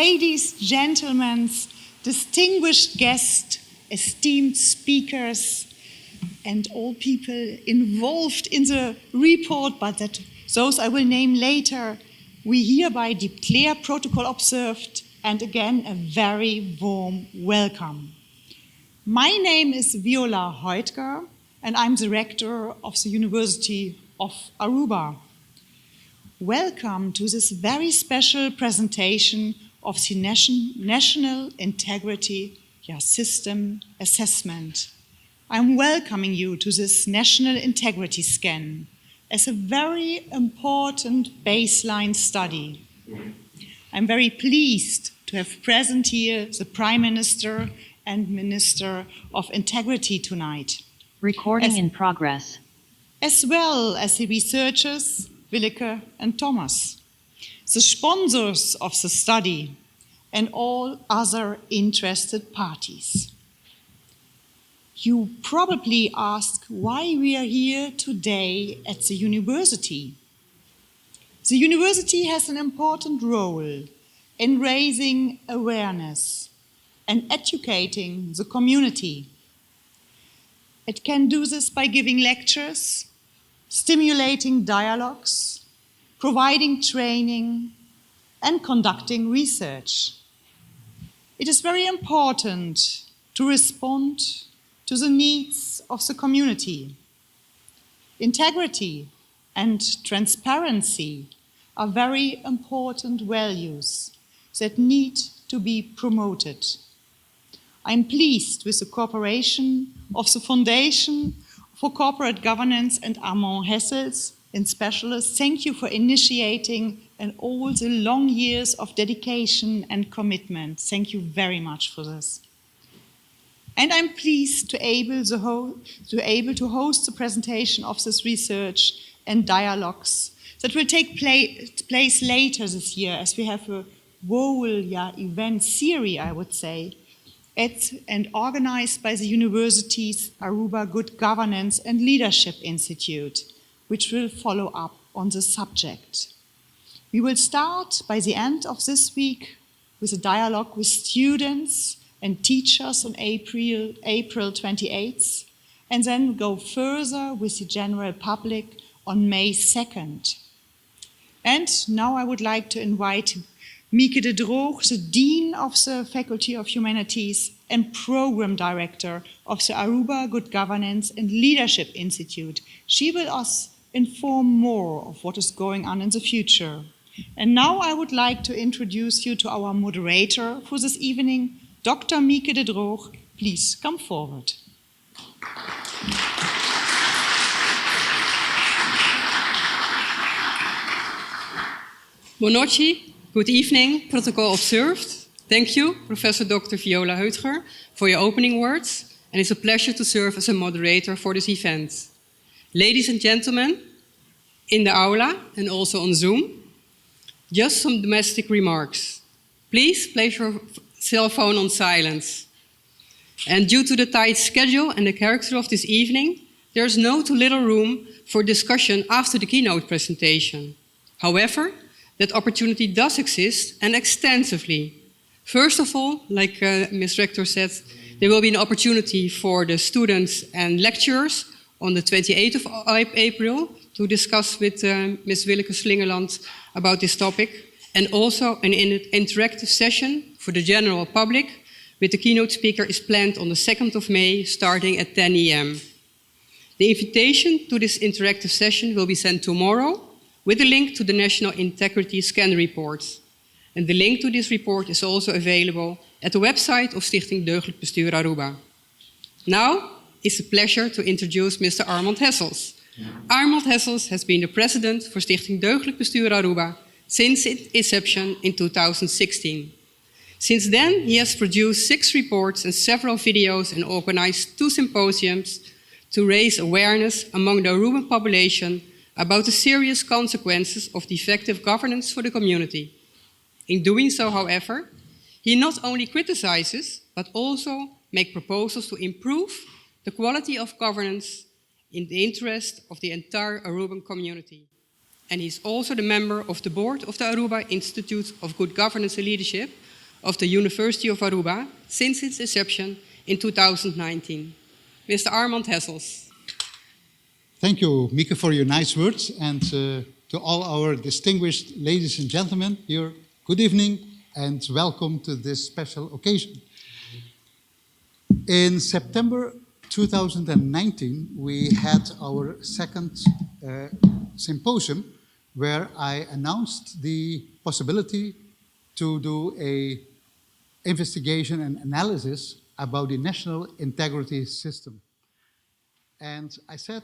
ladies, gentlemen, distinguished guests, esteemed speakers, and all people involved in the report, but those I will name later, we hereby declare protocol observed, and again a very warm welcome. My name is Viola Heutger, and I'm the rector of the University of Aruba. Welcome to this very special presentation of the National Integrity System Assessment. I'm welcoming you to this National Integrity Scan as a very important baseline study. I'm very pleased to have present here the Prime Minister and Minister of Integrity tonight. Recording in progress. As well as the researchers, Willeke and Thomas, the sponsors of the study, and all other interested parties. You probably ask why we are here today at the university. The university has an important role in raising awareness and educating the community. It can do this by giving lectures, stimulating dialogues, providing training, and conducting research. It is very important to respond to the needs of the community. Integrity and transparency are very important values that need to be promoted. I'm pleased with the cooperation of the Foundation for Corporate Governance and Armand Hessels and Specialists. Thank you for initiating and all the long years of dedication and commitment. Thank you very much for this. And I'm pleased to able to host the presentation of this research and dialogues that will take place later this year, as we have a whole event series, I would say, and organized by the university's Aruba Good Governance and Leadership Institute, which will follow up on the subject. We will start by the end of this week with a dialogue with students and teachers on April 28th, and then go further with the general public on May 2nd. And now I would like to invite Mieke de Droog, the Dean of the Faculty of Humanities and Program Director of the Aruba Good Governance and Leadership Institute. She will us inform more of what is going on in the future. And now I would like to introduce you to our moderator for this evening, Dr. Mieke de Droog. Please come forward. Buonanotte, good evening, protocol observed. Thank you, Professor Dr. Viola Heutger, for your opening words, and it's a pleasure to serve as a moderator for this event. Ladies and gentlemen, in the aula and also on Zoom, just some domestic remarks. Please place your cell phone on silence. And due to the tight schedule and the character of this evening, there is no too little room for discussion after the keynote presentation. However, that opportunity does exist, and extensively. First of all, like Ms. Rector said, there will be an opportunity for the students and lecturers on the 28th of April to discuss with Ms. Willeke Slingerland about this topic, and also an interactive session for the general public with the keynote speaker is planned on the 2nd of May, starting at 10 a.m. The invitation to this interactive session will be sent tomorrow with a link to the National Integrity Scan report. And the link to this report is also available at the website of Stichting Deugdelijk Bestuur Aruba. Now, it's a pleasure to introduce Mr. Armand Hessels. Armand Hessels has been the president for Stichting Deugdelijk Bestuur Aruba since its inception in 2016. Since then, he has produced 6 reports and several videos and organized 2 symposiums to raise awareness among the Aruban population about the serious consequences of defective governance for the community. In doing so, however, he not only criticizes, but also makes proposals to improve the quality of governance in the interest of the entire Aruban community. And he's also the member of the board of the Aruba Institute of Good Governance and Leadership, of the University of Aruba since its inception in 2019. Mr. Armand Hessels. Thank you, Mieke, for your nice words. And to all our distinguished ladies and gentlemen here, good evening and welcome to this special occasion. In September 2019, we had our second symposium where I announced the possibility to do an investigation and analysis about the national integrity system. And I said,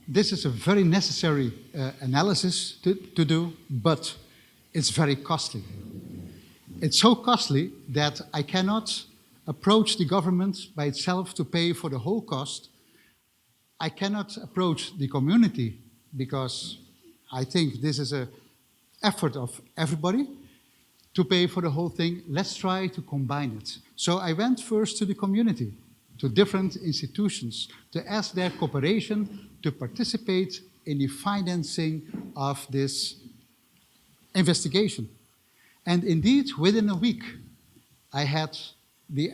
this is a very necessary analysis to do, but it's very costly. It's so costly that I cannot approach the government by itself to pay for the whole cost. I cannot approach the community because I think this is an effort of everybody to pay for the whole thing. Let's try to combine it. So I went first to the community, to different institutions, to ask their cooperation to participate in the financing of this investigation. And indeed, within a week, I had the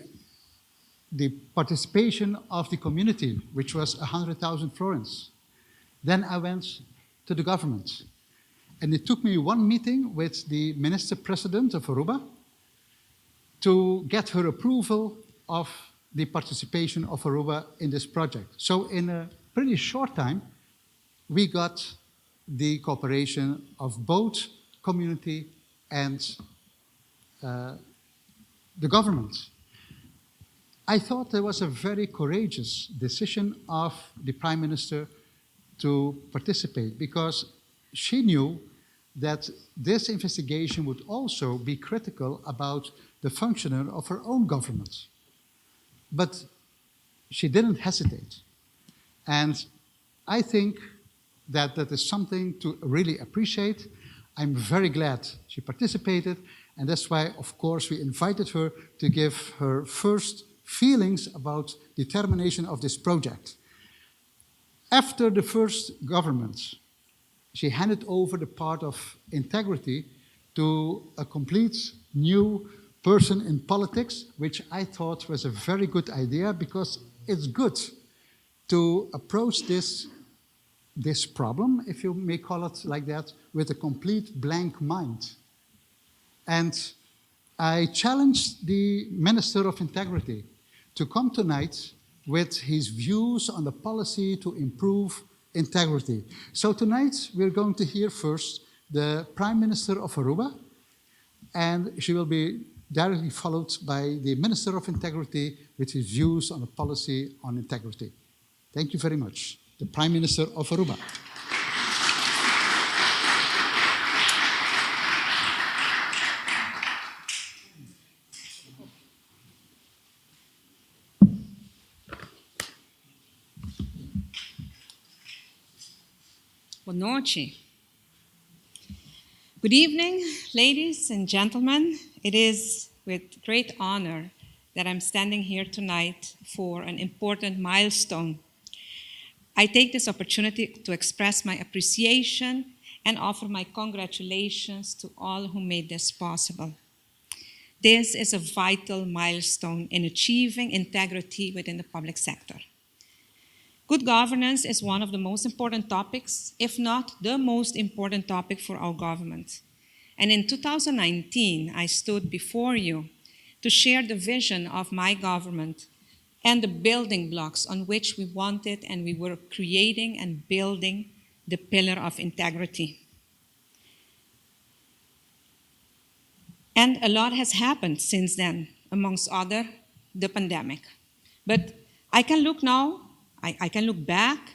participation of the community, which was 100,000 florins. Then I went to the government. And it took me one meeting with the Minister President of Aruba to get her approval of the participation of Aruba in this project. So in a pretty short time, we got the cooperation of both community and the government. I thought there was a very courageous decision of the Prime Minister to participate because she knew that this investigation would also be critical about the functioning of her own government. But she didn't hesitate. And I think that that is something to really appreciate. I'm very glad she participated, and that's why, of course, we invited her to give her first feelings about the termination of this project. After the first government, she handed over the part of integrity to a complete new person in politics, which I thought was a very good idea because it's good to approach this problem, if you may call it like that, with a complete blank mind. And I challenged the Minister of Integrity to come tonight with his views on the policy to improve integrity. So tonight we're going to hear first the Prime Minister of Aruba, and she will be directly followed by the Minister of Integrity with his views on the policy on integrity. Thank you very much. The Prime Minister of Aruba. Boa noite. Good evening, ladies and gentlemen. It is with great honor that I'm standing here tonight for an important milestone. I take this opportunity to express my appreciation and offer my congratulations to all who made this possible. This is a vital milestone in achieving integrity within the public sector. Good governance is one of the most important topics, if not the most important topic for our government. And in 2019, I stood before you to share the vision of my government and the building blocks on which we wanted and we were creating and building the pillar of integrity. And a lot has happened since then, amongst other, the pandemic. But I can look now, I can look back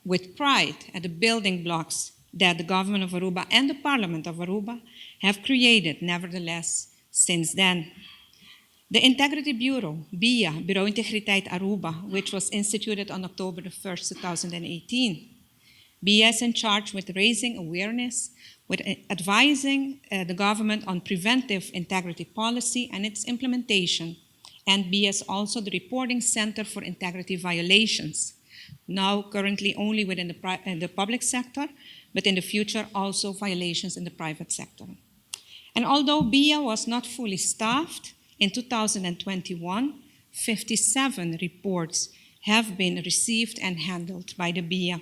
with pride at the building blocks that the government of Aruba and the Parliament of Aruba have created, nevertheless, since then. The Integrity Bureau, BIA, Bureau Integriteit Aruba, which was instituted on October 1st, 2018. BIA is in charge with raising awareness, with advising the government on preventive integrity policy and its implementation. And BIA is also the reporting center for integrity violations, now currently only within the public sector, but in the future also violations in the private sector. And although BIA was not fully staffed, in 2021, 57 reports have been received and handled by the BIA.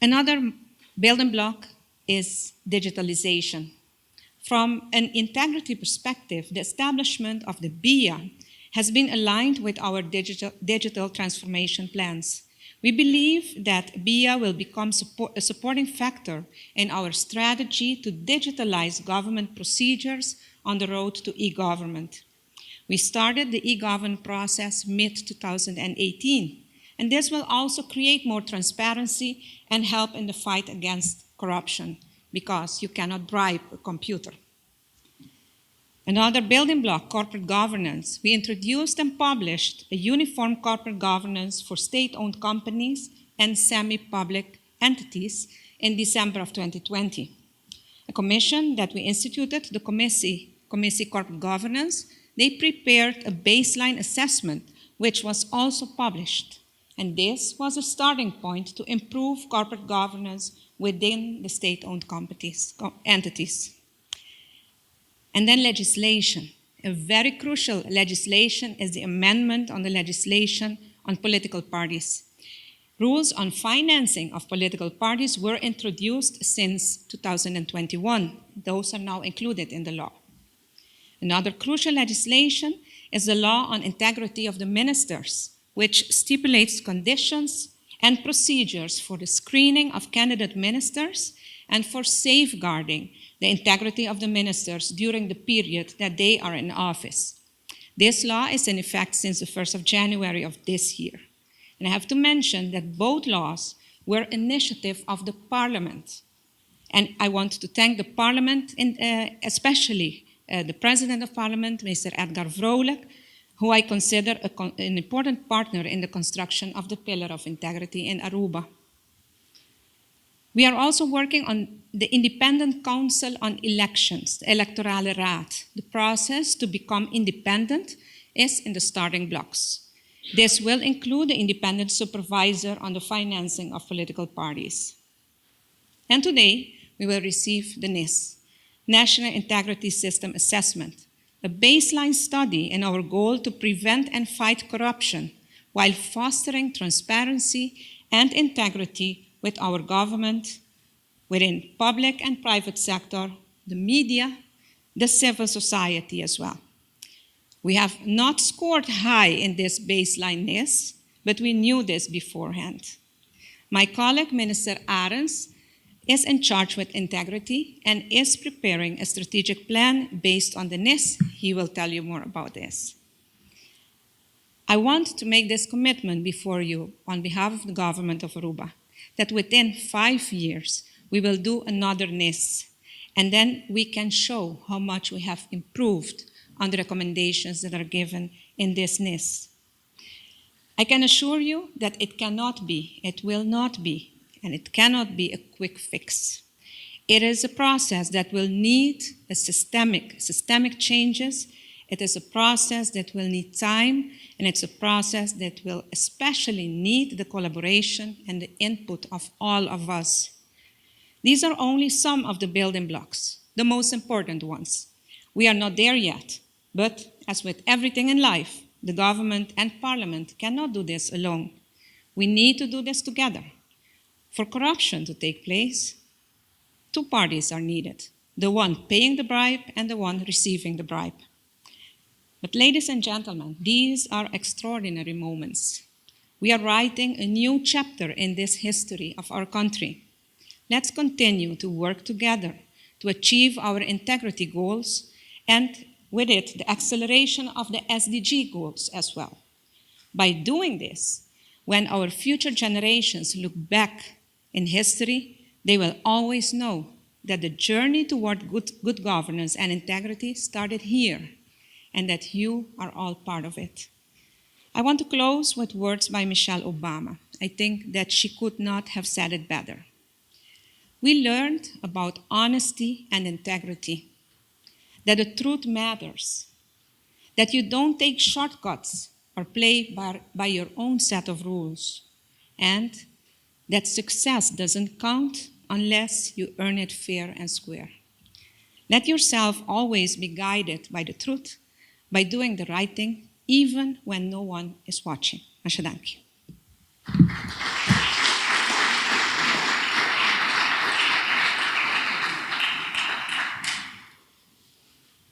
Another building block is digitalization. From an integrity perspective, the establishment of the BIA has been aligned with our digital transformation plans. We believe that BIA will become a supporting factor in our strategy to digitalize government procedures on the road to e-government. We started the e-government process mid-2018, and this will also create more transparency and help in the fight against corruption, because you cannot bribe a computer. Another building block, corporate governance. We introduced and published a uniform corporate governance for state-owned companies and semi-public entities in December of 2020. A commission that we instituted, the Commissie Corporate Governance, they prepared a baseline assessment which was also published. And this was a starting point to improve corporate governance within the state-owned entities. And then legislation. A very crucial legislation is the amendment on the legislation on political parties. Rules on financing of political parties were introduced since 2021. Those are now included in the law. Another crucial legislation is the law on integrity of the ministers, which stipulates conditions and procedures for the screening of candidate ministers and for safeguarding the integrity of the ministers during the period that they are in office. This law is in effect since the 1st of January of this year. And I have to mention that both laws were initiative of the Parliament. And I want to thank the Parliament, especially the President of Parliament, Mr. Edgar Vrolijk, who I consider an important partner in the construction of the Pillar of Integrity in Aruba. We are also working on the Independent Council on Elections, the Electorale Raad. The process to become independent is in the starting blocks. This will include the independent supervisor on the financing of political parties. And today, we will receive the NIS, National Integrity System Assessment, a baseline study in our goal to prevent and fight corruption while fostering transparency and integrity with our government, within public and private sector, the media, the civil society as well. We have not scored high in this baseline NIS, but we knew this beforehand. My colleague, Minister Arends, is in charge with integrity and is preparing a strategic plan based on the NIS. He will tell you more about this. I want to make this commitment before you on behalf of the government of Aruba, that within 5 years, we will do another NIS, and then we can show how much we have improved on the recommendations that are given in this NIS. I can assure you that it cannot be, it will not be, and it cannot be a quick fix. It is a process that will need a systemic changes. It is a process that will need time, and it's a process that will especially need the collaboration and the input of all of us. These are only some of the building blocks, the most important ones. We are not there yet, but as with everything in life, the government and parliament cannot do this alone. We need to do this together. For corruption to take place, 2 parties are needed, the one paying the bribe and the one receiving the bribe. But ladies and gentlemen, these are extraordinary moments. We are writing a new chapter in this history of our country. Let's continue to work together to achieve our integrity goals and with it, the acceleration of the SDG goals as well. By doing this, when our future generations look back in history, they will always know that the journey toward good governance and integrity started here, and that you are all part of it. I want to close with words by Michelle Obama. I think that she could not have said it better. We learned about honesty and integrity, that the truth matters, that you don't take shortcuts or play by your own set of rules, and that success doesn't count unless you earn it fair and square. Let yourself always be guided by the truth, by doing the right thing, even when no one is watching. Hartelijk dank je.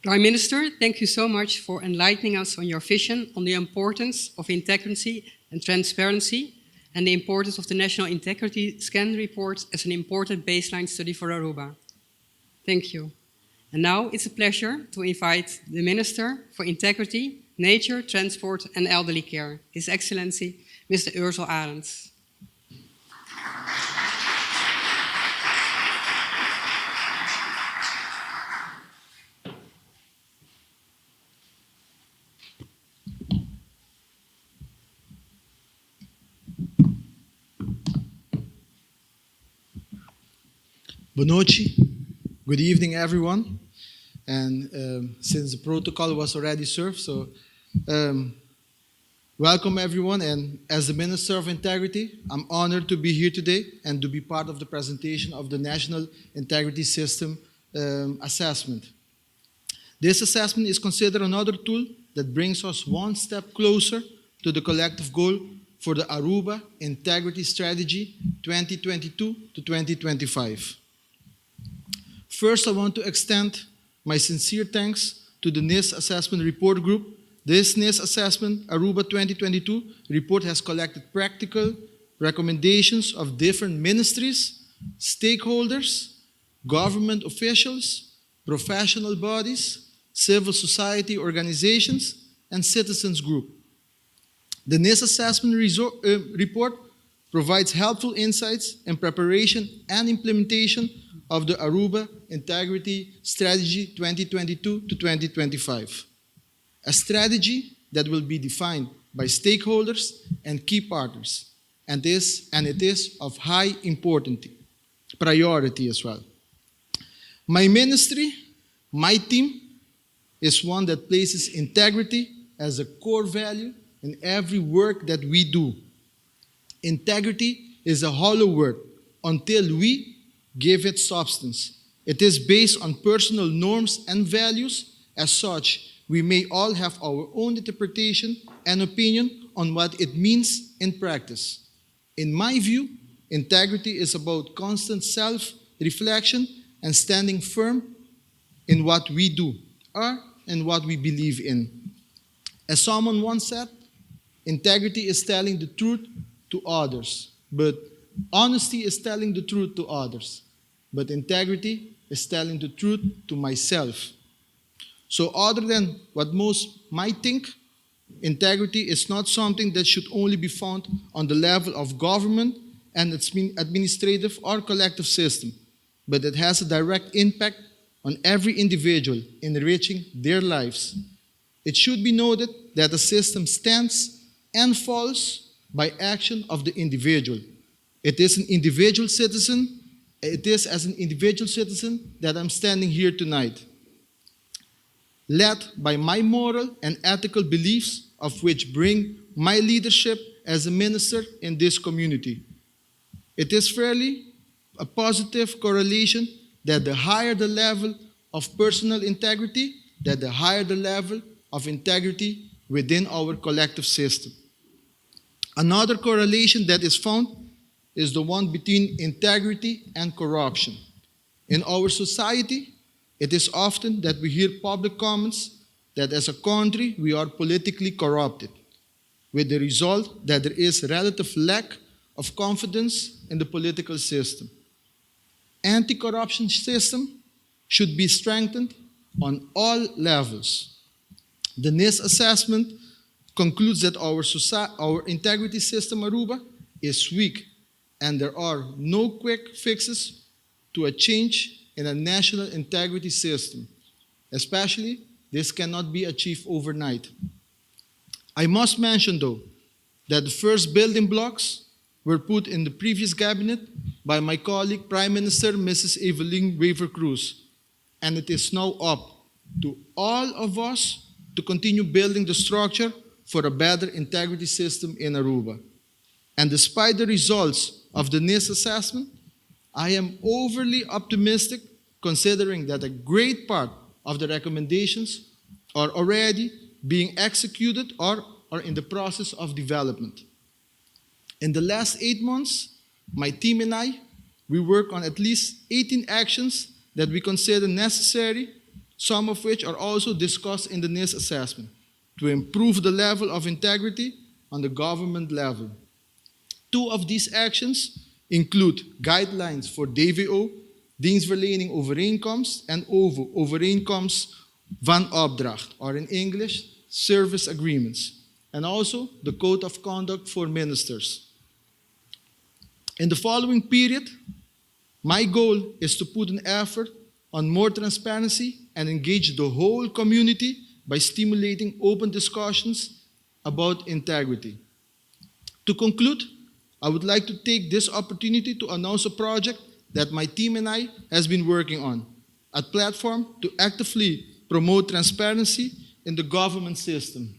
Prime Minister, thank you so much for enlightening us on your vision on the importance of integrity and transparency and the importance of the National Integrity Scan Report as an important baseline study for Aruba. Thank you. And now it's a pleasure to invite the Minister for Integrity, Nature, Transport and Elderly Care, His Excellency, Mr. Ursel Arends. Bonoci, good evening everyone. And since the protocol was already served, so welcome everyone. And as the Minister of Integrity, I'm honored to be here today and to be part of the presentation of the National Integrity System assessment. This assessment is considered another tool that brings us one step closer to the collective goal for the Aruba Integrity Strategy 2022 to 2025. First, I want to extend my sincere thanks to the NIS Assessment Report Group. This NIS Assessment Aruba 2022 report has collected practical recommendations of different ministries, stakeholders, government officials, professional bodies, civil society organizations, and citizens groups. The NIS Assessment Report provides helpful insights in preparation and implementation of the Aruba Integrity Strategy 2022 to 2025. A strategy that will be defined by stakeholders and key partners, and it is of high importance, priority as well. My ministry, my team, is one that places integrity as a core value in every work that we do. Integrity is a hollow word until we give it substance. It is based on personal norms and values. As such, we may all have our own interpretation and opinion on what it means in practice. In my view, integrity is about constant self-reflection and standing firm in what we do or in what we believe in. As someone once said, integrity is telling the truth to others, but honesty is telling the truth to others, but integrity is telling the truth to myself. So other than what most might think, integrity is not something that should only be found on the level of government and its administrative or collective system, but it has a direct impact on every individual, enriching their lives. It should be noted that a system stands and falls by action of the individual. It is as an individual citizen that I'm standing here tonight, led by my moral and ethical beliefs, of which bring my leadership as a minister in this community. It is fairly a positive correlation that the higher the level of personal integrity, that the higher the level of integrity within our collective system. Another correlation that is found is the one between integrity and corruption. In our society, it is often that we hear public comments that as a country we are politically corrupted, with the result that there is relative lack of confidence in the political system. Anti-corruption system should be strengthened on all levels. The NIS assessment concludes that our integrity system, Aruba, is weak, and there are no quick fixes to a change in a national integrity system. Especially, this cannot be achieved overnight. I must mention, though, that the first building blocks were put in the previous cabinet by my colleague, Prime Minister Mrs. Evelyn Weaver Cruz, and it is now up to all of us to continue building the structure for a better integrity system in Aruba. And despite the results of the NIS assessment, I am overly optimistic considering that a great part of the recommendations are already being executed or are in the process of development. In the last 8 months, my team and I, we work on at least 18 actions that we consider necessary, some of which are also discussed in the NIS assessment, to improve the level of integrity on the government level. 2 of these actions include guidelines for DVO, dienstverlening overeenkomst, and overeenkomst van opdracht, or in English, service agreements, and also the code of conduct for ministers. In the following period, my goal is to put an effort on more transparency and engage the whole community by stimulating open discussions about integrity. To conclude, I would like to take this opportunity to announce a project that my team and I has been working on, a platform to actively promote transparency in the government system.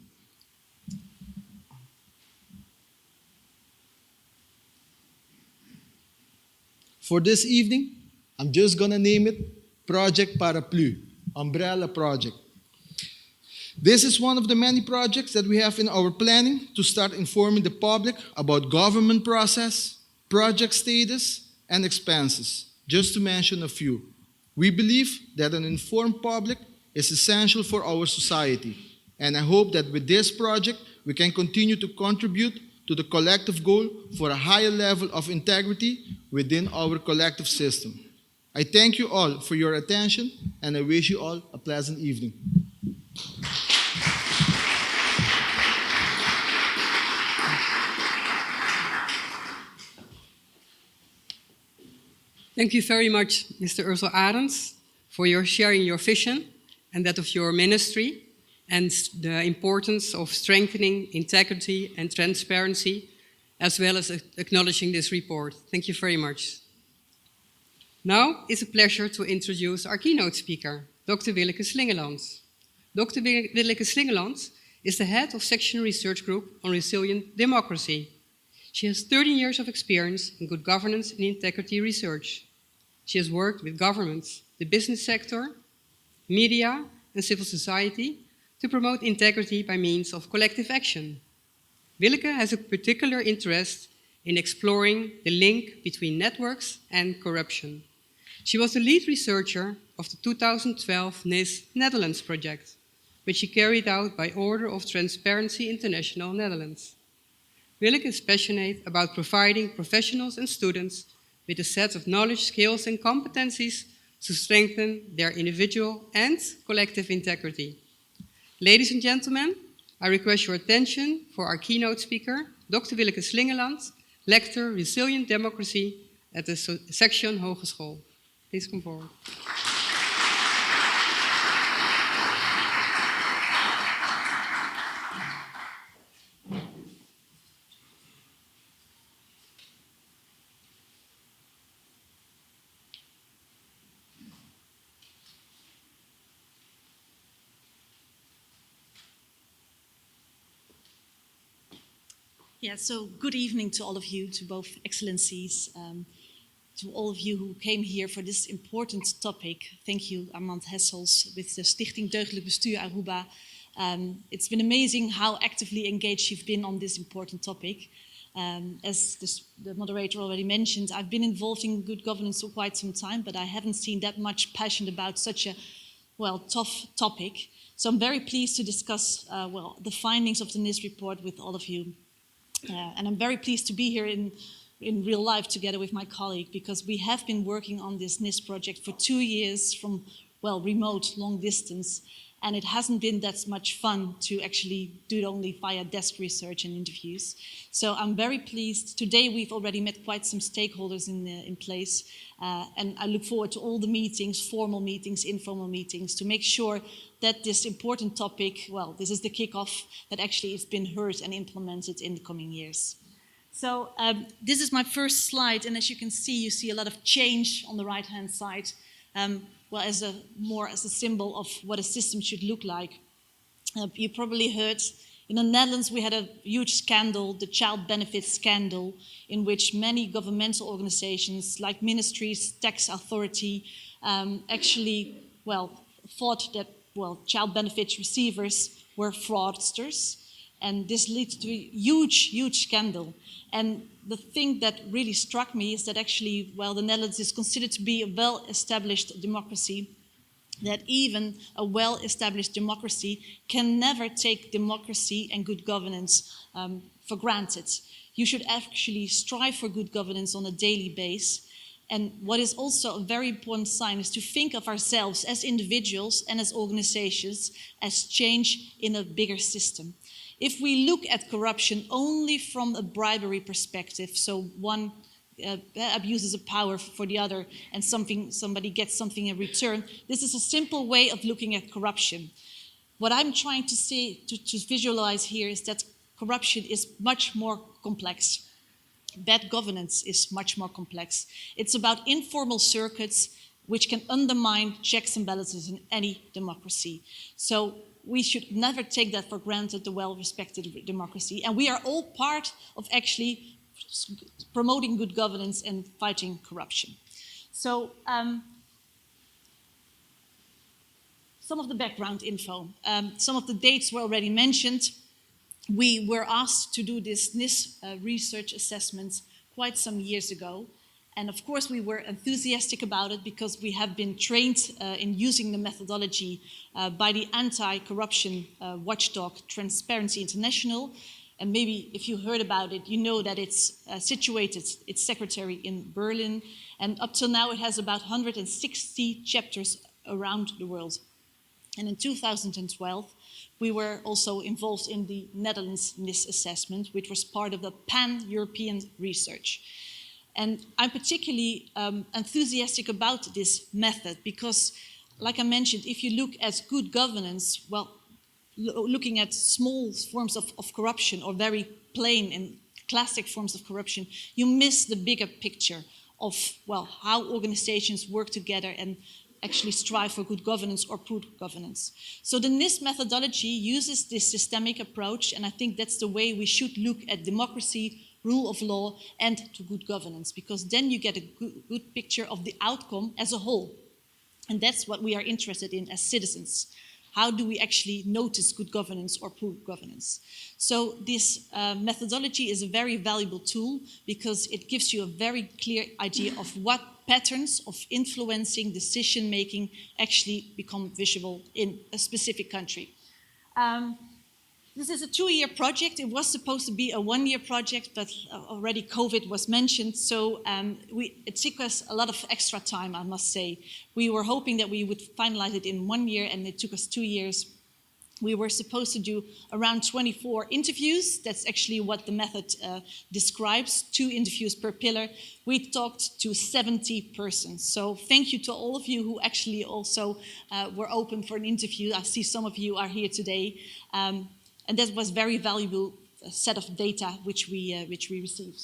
For this evening, I'm just gonna name it Project Paraplu, Umbrella Project. This is one of the many projects that we have in our planning to start informing the public about government process, project status, and expenses, just to mention a few. We believe that an informed public is essential for our society, and I hope that with this project, we can continue to contribute to the collective goal for a higher level of integrity within our collective system. I thank you all for your attention, and I wish you all a pleasant evening. Thank you very much, Mr. Ursel Arends, for your sharing your vision and that of your ministry, and the importance of strengthening integrity and transparency, as well as acknowledging this report. Thank you very much. Now it's a pleasure to introduce our keynote speaker, Dr. Willeke Slingelands. Dr. Willeke Slingelands is the head of Section Research Group on Resilient Democracy. She has 13 years of experience in good governance and integrity research. She has worked with governments, the business sector, media, and civil society to promote integrity by means of collective action. Willeke has a particular interest in exploring the link between networks and corruption. She was the lead researcher of the 2012 NIS Netherlands project, which she carried out by order of Transparency International Netherlands. Willeke is passionate about providing professionals and students with a set of knowledge, skills, and competencies to strengthen their individual and collective integrity. Ladies and gentlemen, I request your attention for our keynote speaker, Dr. Willeke Slingelands, Lecturer Resilient Democracy at the Section Hogeschool. Please come forward. Yeah, so good evening to all of you, to both excellencies, to all of you who came here for this important topic. Thank you, Armand Hessels, with the Stichting Deugdelijk Bestuur Aruba. It's been amazing how actively engaged you've been on this important topic. As the moderator already mentioned, I've been involved in good governance for quite some time, but I haven't seen that much passion about such a, tough topic. So I'm very pleased to discuss, the findings of the NIS report with all of you. And I'm very pleased to be here in real life together with my colleague, because we have been working on this NIS project for 2 years from, remote, long distance. And it hasn't been that much fun to actually do it only via desk research and interviews. So I'm very pleased. Today we've already met quite some stakeholders in place. And I look forward to all the meetings, formal meetings, informal meetings, to make sure that this important topic, this is the kickoff, that actually it's been heard and implemented in the coming years. So this is my first slide, and as you can see, you see a lot of change on the right-hand side. As a symbol of what a system should look like. You probably heard in the Netherlands we had a huge scandal, the child benefits scandal, in which many governmental organizations like ministries, tax authority, actually, well, thought that, well, child benefit receivers were fraudsters. And this leads to a huge, huge scandal. And the thing that really struck me is that actually, well, the Netherlands is considered to be a well-established democracy, that even a well-established democracy can never take democracy and good governance for granted. You should actually strive for good governance on a daily basis. And what is also a very important sign is to think of ourselves as individuals and as organizations as change in a bigger system. If we look at corruption only from a bribery perspective, so one abuses of power for the other and somebody gets something in return, this is a simple way of looking at corruption. What I'm trying to say, to visualize here, is that corruption is much more complex. Bad governance is much more complex. It's about informal circuits which can undermine checks and balances in any democracy. So we should never take that for granted, the well-respected democracy. And we are all part of actually promoting good governance and fighting corruption. So some of the background info. Some of the dates were already mentioned. We were asked to do this NIS research assessment quite some years ago. And of course, we were enthusiastic about it because we have been trained in using the methodology by the anti-corruption watchdog Transparency International. And maybe if you heard about it, you know that it's situated, its secretary in Berlin. And up till now, it has about 160 chapters around the world. And in 2012, we were also involved in the Netherlands NIS assessment, which was part of the pan-European research. And I'm particularly enthusiastic about this method because, like I mentioned, if you look at good governance, well, looking at small forms of corruption or very plain and classic forms of corruption, you miss the bigger picture of, well, how organizations work together and actually strive for good governance or poor governance. So the NIS methodology uses this systemic approach, and I think that's the way we should look at democracy, rule of law, and to good governance, because then you get a good picture of the outcome as a whole. And that's what we are interested in as citizens. How do we actually notice good governance or poor governance? So this methodology is a very valuable tool because it gives you a very clear idea of what patterns of influencing decision-making actually become visible in a specific country. This is a 2-year project. It was supposed to be a 1-year project, but already COVID was mentioned, so it took us a lot of extra time, I must say. We were hoping that we would finalize it in 1 year, and it took us 2 years. We were supposed to do around 24 interviews. That's actually what the method describes, 2 interviews per pillar. We talked to 70 persons. So thank you to all of you who actually also were open for an interview. I see some of you are here today. And that was very valuable set of data which we received.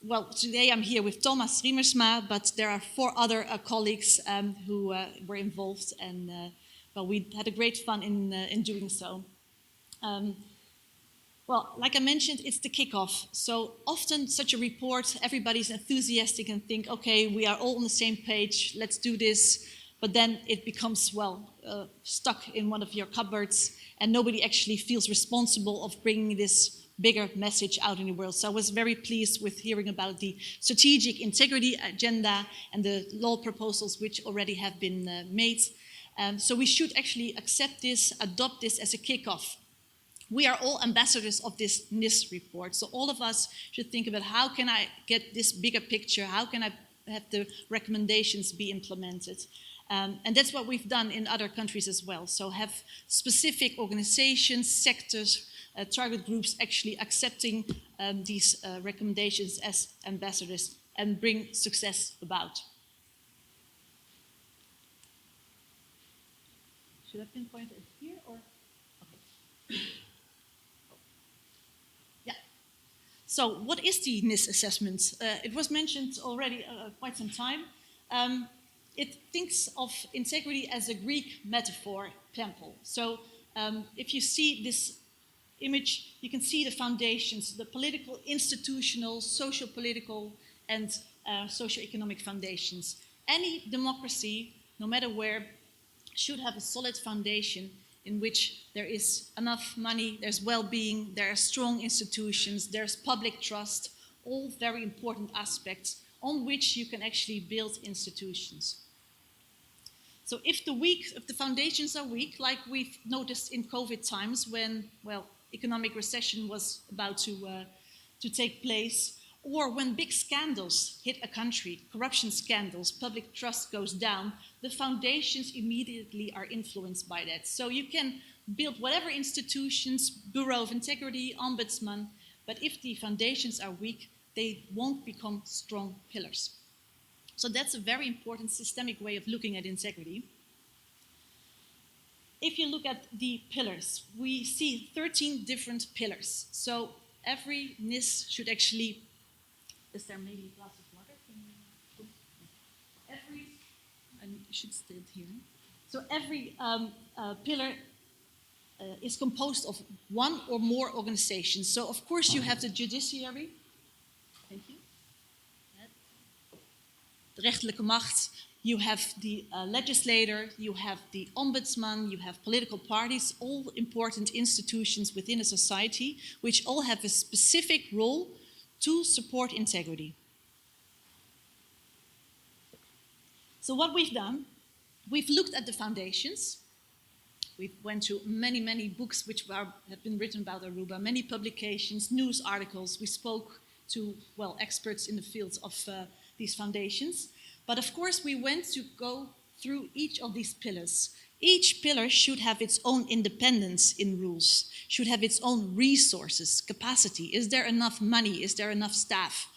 Well, today I'm here with Thomas Riemersma, but there are 4 other colleagues who were involved, and well, we had a great fun in doing so. Well, like I mentioned, it's the kickoff. So often such a report, everybody's enthusiastic and think, okay, we are all on the same page, let's do this. But then it becomes, well, stuck in one of your cupboards, and nobody actually feels responsible of bringing this bigger message out in the world. So I was very pleased with hearing about the strategic integrity agenda and the law proposals which already have been made. So we should actually accept this, adopt this as a kickoff. We are all ambassadors of this NIS report. So all of us should think about how can I get this bigger picture? How can I have the recommendations be implemented? And that's what we've done in other countries as well. So have specific organizations, sectors, target groups actually accepting these recommendations as ambassadors and bring success about. Should I pinpoint it here or? Okay. Yeah. So what is the NIS assessment? It was mentioned already quite some time. It thinks of integrity as a Greek metaphor temple. So if you see this image, you can see the foundations, the political, institutional, social-political, and socio-economic foundations. any democracy, no matter where, should have a solid foundation in which there is enough money, there's well-being, there are strong institutions, there's public trust, all very important aspects on which you can actually build institutions. So if the foundations are weak, like we've noticed in COVID times when, well, economic recession was about to take place, or when big scandals hit a country, corruption scandals, public trust goes down, the foundations immediately are influenced by that. So you can build whatever institutions, Bureau of Integrity, Ombudsman, but if the foundations are weak, they won't become strong pillars. So that's a very important systemic way of looking at integrity. If you look at the pillars, we see 13 different pillars. So every NIS should actually, is there maybe a glass of water? I should stand here. So every pillar is composed of one or more organizations. So of course you have the judiciary. Thank you. De rechterlijke macht. You have the legislator, you have the ombudsman, you have political parties, all important institutions within a society, which all have a specific role to support integrity. So what we've done, we've looked at the foundations. We went to many, many books which have been written about Aruba, many publications, news articles. We spoke to, well, experts in the fields of these foundations. But of course, we went to go through each of these pillars. Each pillar should have its own independence in rules, should have its own resources, capacity. Is there enough money? Is there enough staff?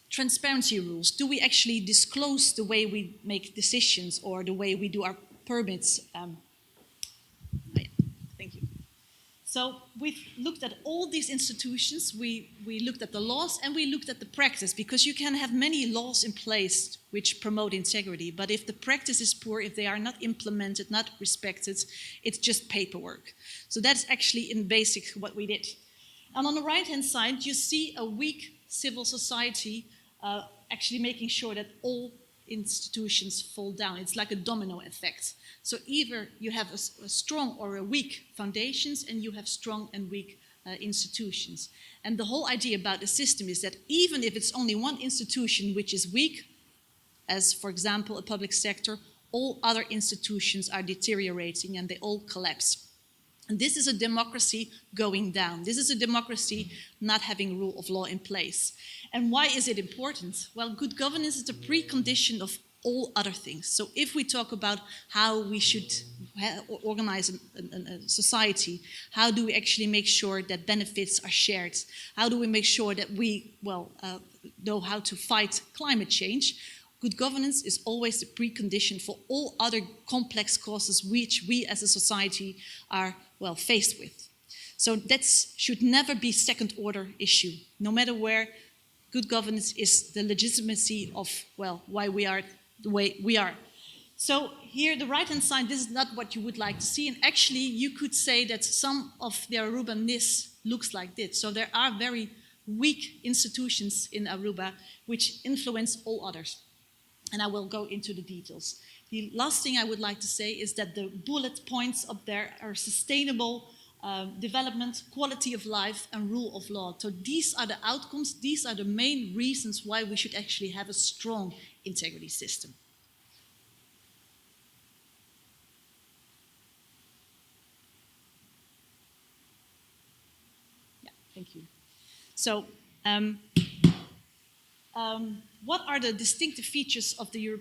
Transparency rules. Do we actually disclose the way we make decisions or the way we do our permits? Thank you. So we've looked at all these institutions, we looked at the laws and we looked at the practice, because you can have many laws in place which promote integrity, but if the practice is poor, if they are not implemented, not respected, it's just paperwork. So that's actually in basic what we did. And on the right-hand side, you see a weak civil society actually making sure that all institutions fall down. It's like a domino effect. So either you have a strong or a weak foundations, and you have strong and weak institutions. And the whole idea about the system is that even if it's only one institution which is weak, as for example a public sector, all other institutions are deteriorating and they all collapse. And this is a democracy going down. This is a democracy not having rule of law in place. And why is it important? Well, good governance is a precondition of all other things. So if we talk about how we should organize a society, how do we actually make sure that benefits are shared? How do we make sure that we, know how to fight climate change? Good governance is always the precondition for all other complex causes which we as a society are, faced with. So that should never be second-order issue. No matter where, good governance is the legitimacy of, why we are the way we are. So here, the right-hand side, this is not what you would like to see. And actually, you could say that some of the Aruba NIS looks like this. So there are very weak institutions in Aruba which influence all others. And I will go into the details. The last thing I would like to say is that the bullet points up there are sustainable development, quality of life, and rule of law. So these are the outcomes, these are the main reasons why we should actually have a strong integrity system. Yeah, thank you. So, what are the distinctive features of the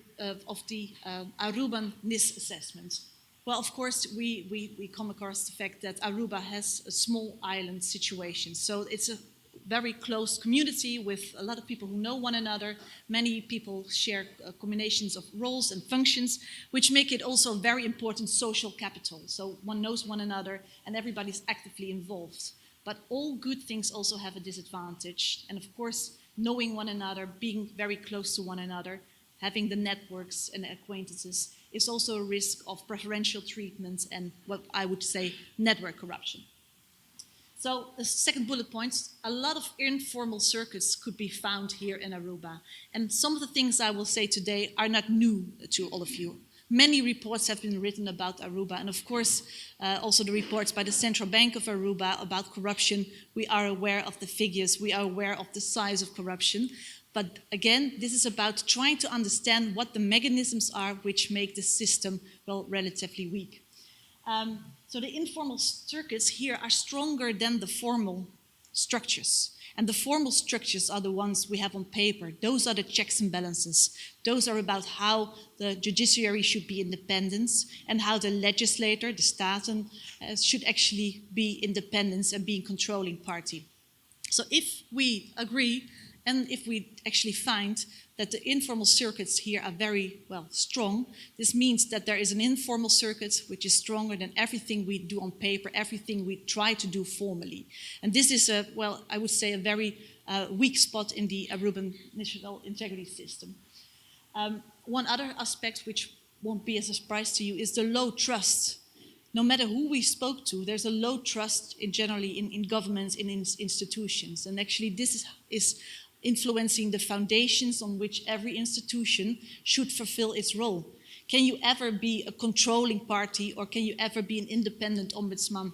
Aruban NIS assessment? Well, of course, we come across the fact that Aruba has a small island situation. So it's a very close community with a lot of people who know one another. Many people share combinations of roles and functions, which make it also a very important social capital. So one knows one another and everybody's actively involved. But all good things also have a disadvantage. And of course, knowing one another, being very close to one another, having the networks and acquaintances is also a risk of preferential treatment and what I would say network corruption. So the second bullet point, a lot of informal circuits could be found here in Aruba. And some of the things I will say today are not new to all of you. Many reports have been written about Aruba, and of course, also the reports by the Central Bank of Aruba about corruption. We are aware of the figures, we are aware of the size of corruption. But again, this is about trying to understand what the mechanisms are which make the system, well, relatively weak. So the informal circuits here are stronger than the formal structures. And the formal structures are the ones we have on paper. Those are the checks and balances. Those are about how the judiciary should be independent and how the legislator, the Staten, should actually be independent and be a controlling party. So if we agree and if we actually find that the informal circuits here are very, well, strong, this means that there is an informal circuit which is stronger than everything we do on paper, everything we try to do formally. And this is, well, I would say a very weak spot in the Aruban national integrity system. One other aspect which won't be a surprise to you is the low trust. No matter who we spoke to, there's a low trust generally in governments, in institutions. And actually this is influencing the foundations on which every institution should fulfill its role. Can you ever be a controlling party, or can you ever be an independent ombudsman?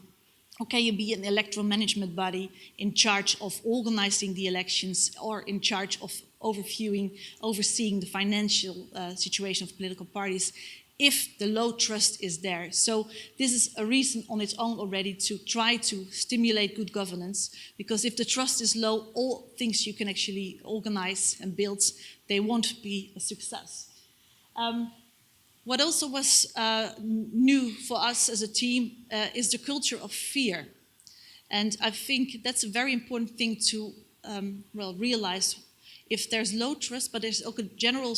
Or can you be an electoral management body in charge of organizing the elections or in charge of overseeing the financial situation of political parties, if the low trust is there? So this is a reason on its own already to try to stimulate good governance, because if the trust is low, all things you can actually organize and build, they won't be a success. What also was new for us as a team is the culture of fear. And I think that's a very important thing to well, realize. If there's low trust, but there's also a general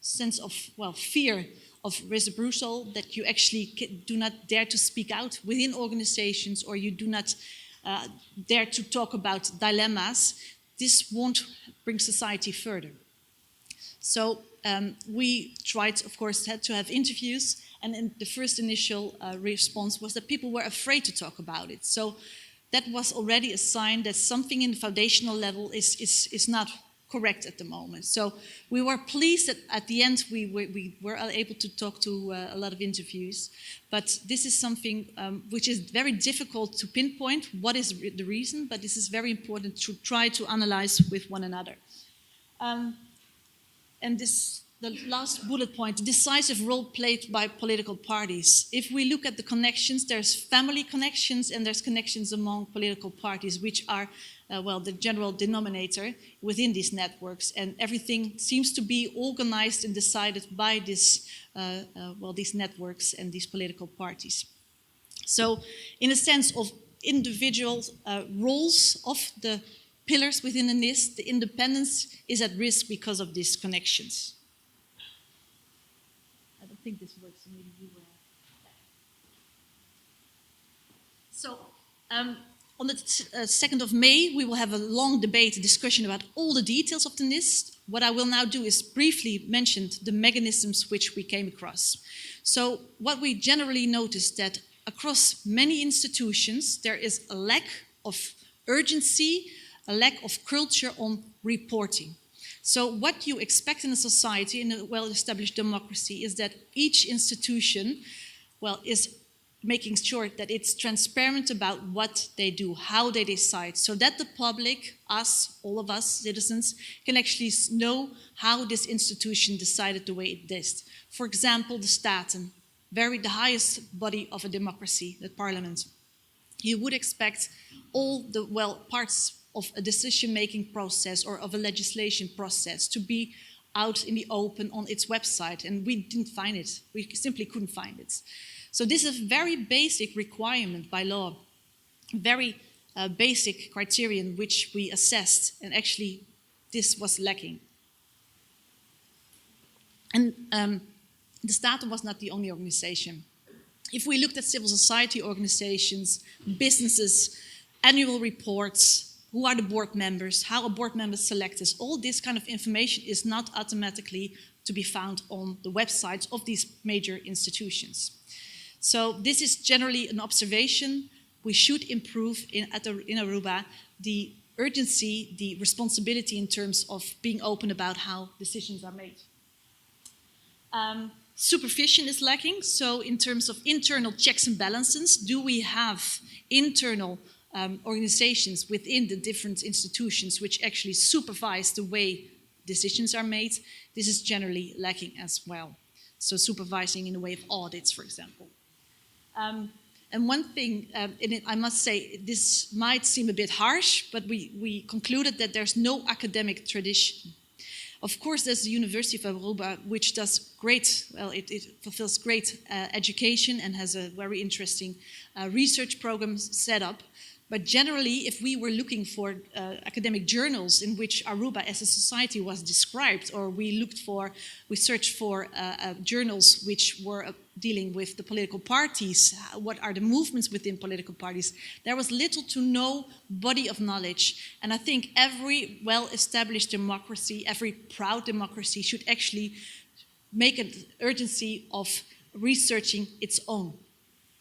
sense of, well, fear of reprisal, that you actually do not dare to speak out within organizations, or you do not dare to talk about dilemmas, this won't bring society further. So we tried, of course, to have interviews, and in the first initial response was that people were afraid to talk about it. So that was already a sign that something in the foundational level is not correct at the moment. So we were pleased that at the end we were able to talk to a lot of interviews, but this is something which is very difficult to pinpoint what is the reason, but this is very important to try to analyze with one another. And the last bullet point, the decisive role played by political parties. If we look at the connections, there's family connections and there's connections among political parties, which are, well, the general denominator within these networks. And everything seems to be organized and decided by this, well, these networks and these political parties. So in a sense of individual roles of the pillars within the NIS, the independence is at risk because of these connections. I don't think this works, so maybe you will. So, on the 2nd of May, we will have a long debate, a discussion about all the details of the NIS. What I will now do is briefly mention the mechanisms which we came across. So, what we generally noticed that across many institutions, there is a lack of urgency, a lack of culture on reporting. So what you expect in a society, in a well-established democracy, is that each institution, well, is making sure that it's transparent about what they do, how they decide, so that the public, us, all of us citizens, can actually know how this institution decided the way it did. For example, the Staten, the highest body of a democracy, the parliament. You would expect all the, well, parts of a decision-making process or of a legislation process to be out in the open on its website, and we didn't find it. We simply couldn't find it. So this is a very basic requirement by law, very basic criterion which we assessed, and actually this was lacking. And the Staten was not the only organization. If we looked at civil society organizations, businesses, annual reports, who are the board members, how a board member is selected, all this kind of information is not automatically to be found on the websites of these major institutions. So this is generally an observation we should improve in Aruba the urgency, the responsibility in terms of being open about how decisions are made. Supervision is lacking, so in terms of internal checks and balances, do we have internal organizations within the different institutions which actually supervise the way decisions are made? This is generally lacking as well. So supervising in the way of audits, for example. And one thing, I must say, this might seem a bit harsh, but we concluded that there's no academic tradition. Of course, there's the University of Aruba, which does great, well, it fulfills great education and has a very interesting research program set up. But generally, if we were looking for academic journals in which Aruba as a society was described, or we searched for journals which were dealing with the political parties, what are the movements within political parties, there was little to no body of knowledge. And I think every well-established democracy, every proud democracy should actually make an urgency of researching its own.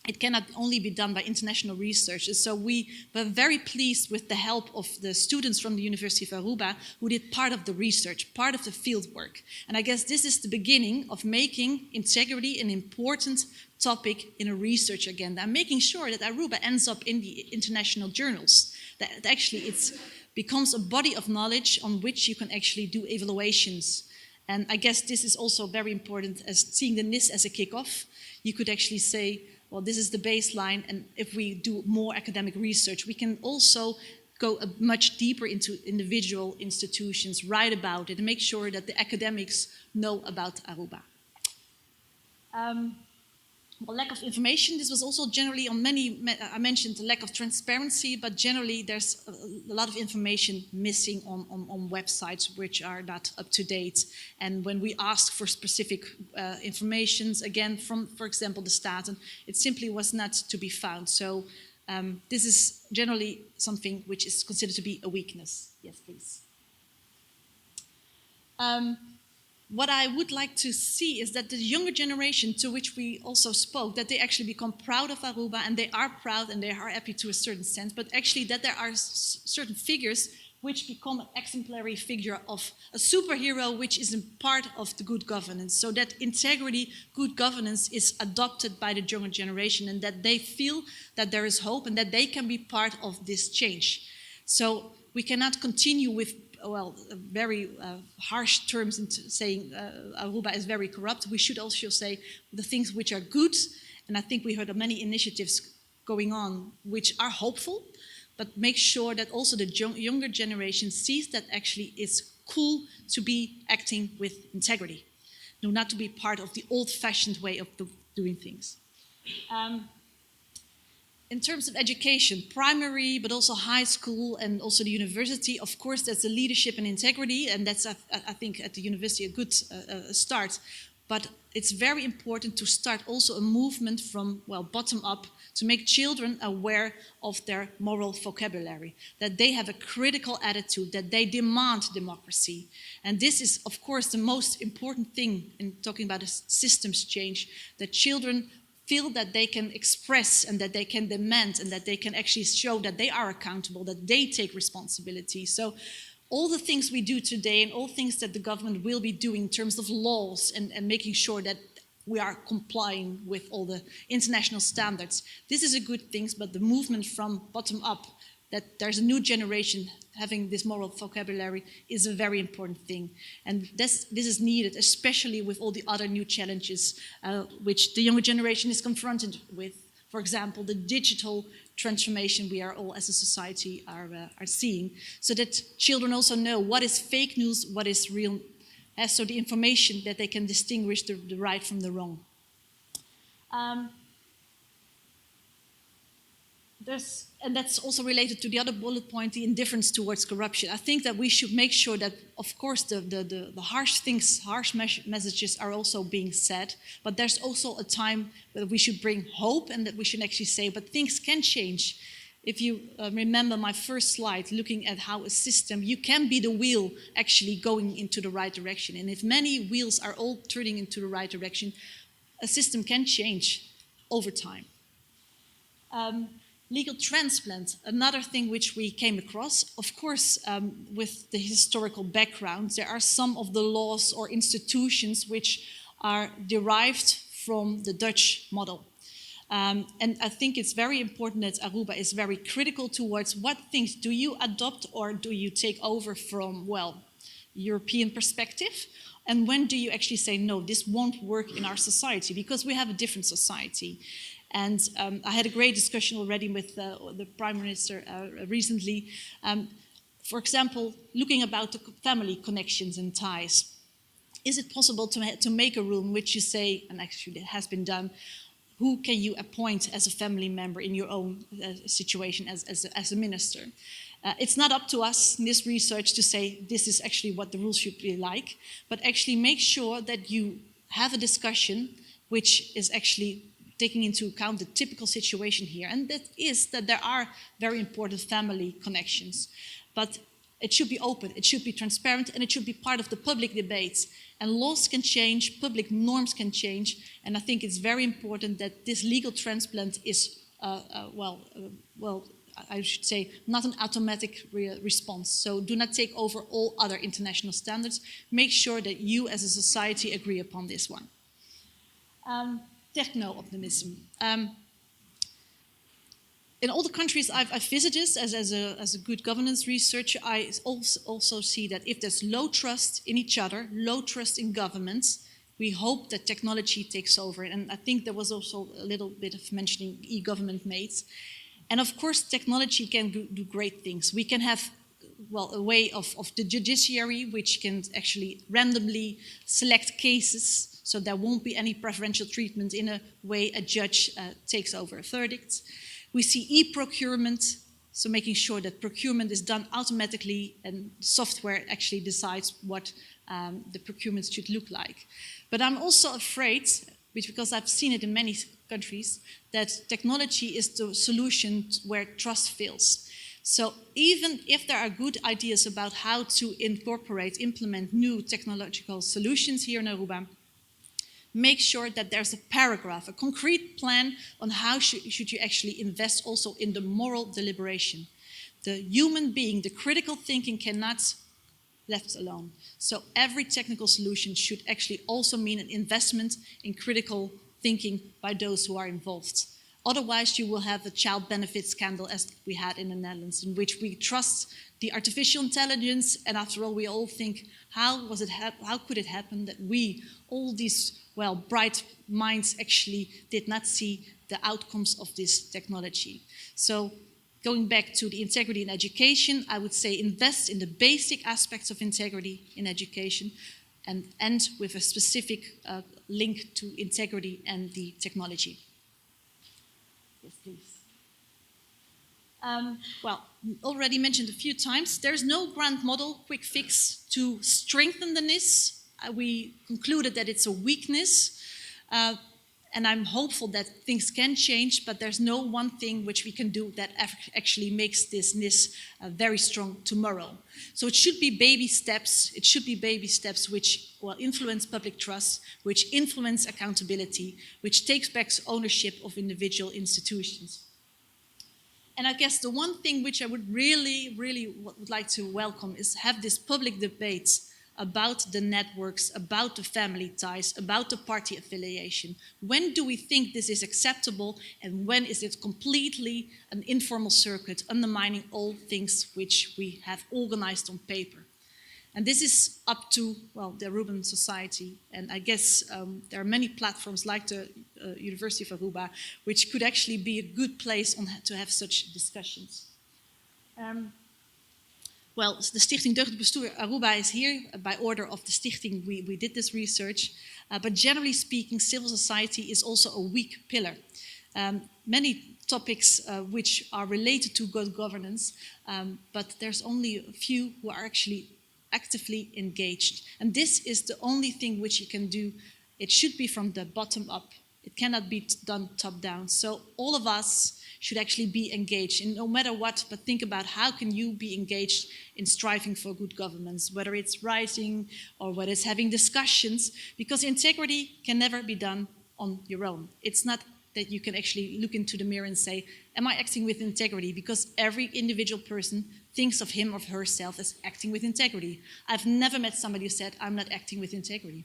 It cannot only be done by international researchers. So we were very pleased with the help of the students from the University of Aruba who did part of the research, part of the field work. And I guess this is the beginning of making integrity an important topic in a research agenda and making sure that Aruba ends up in the international journals, that actually it becomes a body of knowledge on which you can actually do evaluations. And I guess this is also very important as seeing the NIS as a kickoff. You could actually say, well, this is the baseline, and if we do more academic research, we can also go much deeper into individual institutions, write about it, and make sure that the academics know about Aruba. Well, lack of information, this was also generally on many, I mentioned the lack of transparency, but generally there's a lot of information missing on websites which are not up to date. And when we ask for specific informations, again, from, for example, the Staten, it simply was not to be found. So this is generally something which is considered to be a weakness. Yes, please. What I would like to see is that the younger generation to which we also spoke, that they actually become proud of Aruba, and they are proud and they are happy to a certain sense, but actually that there are certain figures which become an exemplary figure of a superhero which is a part of the good governance, so that integrity, good governance is adopted by the younger generation and that they feel that there is hope and that they can be part of this change. So we cannot continue with very harsh terms in saying Aruba is very corrupt. We should also say the things which are good, and I think we heard of many initiatives going on which are hopeful, but make sure that also the younger generation sees that actually it's cool to be acting with integrity, not to be part of the old-fashioned way of doing things. In terms of education, primary, but also high school and also the university, of course, that's the leadership and integrity, and that's, I think, at the university a good start. But it's very important to start also a movement from, bottom up to make children aware of their moral vocabulary, that they have a critical attitude, that they demand democracy. And this is, of course, the most important thing in talking about a systems change, that children feel that they can express and that they can demand and that they can actually show that they are accountable, that they take responsibility. So all the things we do today and all things that the government will be doing in terms of laws and making sure that we are complying with all the international standards, this is a good thing, but the movement from bottom up, that there's a new generation having this moral vocabulary, is a very important thing. And this is needed, especially with all the other new challenges which the younger generation is confronted with. For example, the digital transformation we are all as a society are seeing, so that children also know what is fake news, what is real, so the information that they can distinguish the right from the wrong. And that's also related to the other bullet point, the indifference towards corruption. I think that we should make sure that, of course, the harsh things, harsh messages are also being said, but there's also a time that we should bring hope and that we should actually say, but things can change. If you remember my first slide, looking at how a system, you can be the wheel actually going into the right direction. And if many wheels are all turning into the right direction, a system can change over time. Legal transplant, another thing which we came across. Of course, with the historical background, there are some of the laws or institutions which are derived from the Dutch model. And I think it's very important that Aruba is very critical towards what things do you adopt or do you take over from, well, European perspective? And when do you actually say, no, this won't work in our society because we have a different society. And I had a great discussion already with the Prime Minister recently. For example, looking about the family connections and ties. Is it possible to make a rule in which you say, and actually it has been done, who can you appoint as a family member in your own situation as a minister? It's not up to us in this research to say this is actually what the rules should be like, but actually make sure that you have a discussion which is actually taking into account the typical situation here. And that is that there are very important family connections. But it should be open, it should be transparent, and it should be part of the public debates. And laws can change, public norms can change, and I think it's very important that this legal transplant is, I should say, not an automatic response. So do not take over all other international standards. Make sure that you as a society agree upon this one. Techno-optimism. In all the countries I've visited as a good governance researcher, I also see that if there's low trust in each other, low trust in governments, we hope that technology takes over. And I think there was also a little bit of mentioning e-government mates. And of course, technology can do great things. We can have, well, a way of the judiciary which can actually randomly select cases, so there won't be any preferential treatment in a way a judge takes over a verdict. We see e-procurement, so making sure that procurement is done automatically and software actually decides what the procurement should look like. But I'm also afraid, because I've seen it in many countries, that technology is the solution where trust fails. So even if there are good ideas about how to implement new technological solutions here in Aruba, make sure that there's a paragraph, a concrete plan on how should you actually invest also in the moral deliberation. The human being, the critical thinking cannot left alone. So every technical solution should actually also mean an investment in critical thinking by those who are involved. Otherwise, you will have a child benefit scandal as we had in the Netherlands, in which we trust the artificial intelligence, and after all, we all think, how could it happen that we, all these, well, bright minds actually did not see the outcomes of this technology. So going back to the integrity in education, I would say invest in the basic aspects of integrity in education and end with a specific link to integrity and the technology. Yes, please. Well, already mentioned a few times, there's no grand model, quick fix to strengthen the NIS. We concluded that it's a weakness. And I'm hopeful that things can change, but there's no one thing which we can do that actually makes this NIS very strong tomorrow. So it should be baby steps. It should be baby steps which will influence public trust, which influence accountability, which takes back ownership of individual institutions. And I guess the one thing which I would really would like to welcome is have this public debate about the networks, about the family ties, about the party affiliation. When do we think this is acceptable, and when is it completely an informal circuit undermining all things which we have organized on paper? And this is up to, well, the Aruban society, and I guess there are many platforms like the University of Aruba which could actually be a good place to have such discussions. Well, the Stichting Deugd Bestuur Aruba is here by order of the Stichting. We did this research, but generally speaking, civil society is also a weak pillar. Many topics which are related to good governance, but there's only a few who are actually actively engaged. And this is the only thing which you can do. It should be from the bottom up. It cannot be done top down. So all of us should actually be engaged in no matter what, but think about how can you be engaged in striving for good governance, whether it's writing or whether it's having discussions, because integrity can never be done on your own. that you can actually look into the mirror and say, am I acting with integrity? Because every individual person thinks of him or herself as acting with integrity. I've never met somebody who said, I'm not acting with integrity.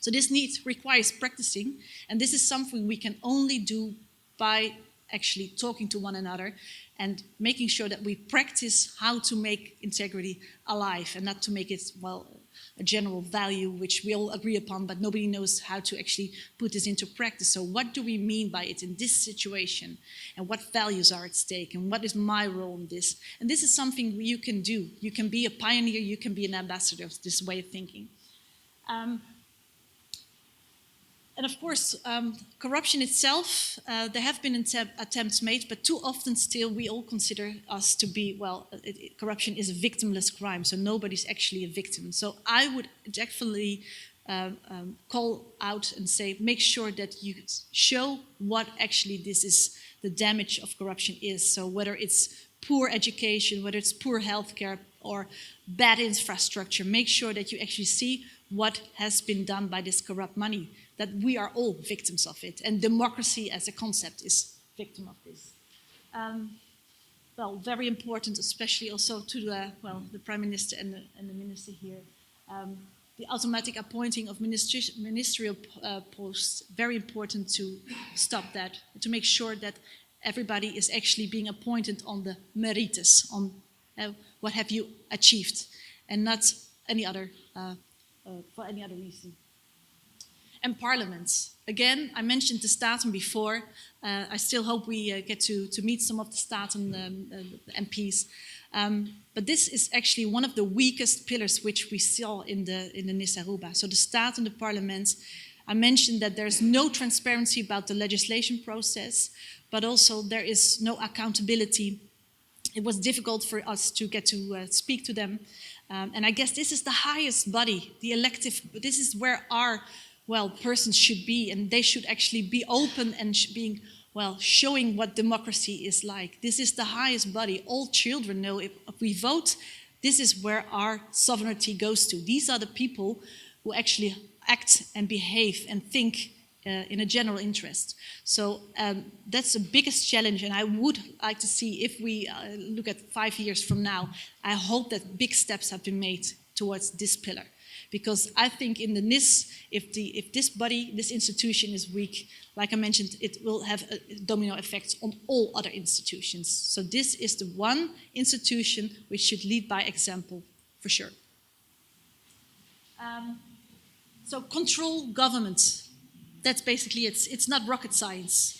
So this requires practicing, and this is something we can only do by actually talking to one another and making sure that we practice how to make integrity alive and not to make it, well, a general value which we all agree upon, but nobody knows how to actually put this into practice. So what do we mean by it in this situation? And what values are at stake? And what is my role in this? And this is something you can do. You can be a pioneer, you can be an ambassador of this way of thinking. And of course, corruption itself, there have been attempts made, but too often still we all consider us to be, well, corruption is a victimless crime, so nobody's actually a victim. So I would definitely call out and say, make sure that you show what actually this is, the damage of corruption is. So whether it's poor education, whether it's poor healthcare or bad infrastructure, make sure that you actually see what has been done by this corrupt money, that we are all victims of it, and democracy as a concept is victim of this. Well, very important, especially also to the Prime Minister and the Minister here. The automatic appointing of ministerial posts, very important to stop that, to make sure that everybody is actually being appointed on the merites, on what have you achieved, and not any other, for any other reason. And parliaments. Again, I mentioned the Staten before. I still hope we get to meet some of the Staten MPs. But this is actually one of the weakest pillars which we saw in the NIS Aruba. So the Staten, the parliament. I mentioned that there's no transparency about the legislation process, but also there is no accountability. It was difficult for us to get to speak to them. And I guess this is the highest body, the elective, this is where our persons should be, and they should actually be open and being, showing what democracy is like. This is the highest body. All children know if we vote, this is where our sovereignty goes to. These are the people who actually act and behave and think in a general interest. So that's the biggest challenge, and I would like to see, if we look at 5 years from now, I hope that big steps have been made towards this pillar. Because I think in the NIS, if this body, this institution is weak, like I mentioned, it will have a domino effect on all other institutions. So this is the one institution which should lead by example, for sure. So control government. That's basically it. It's not rocket science.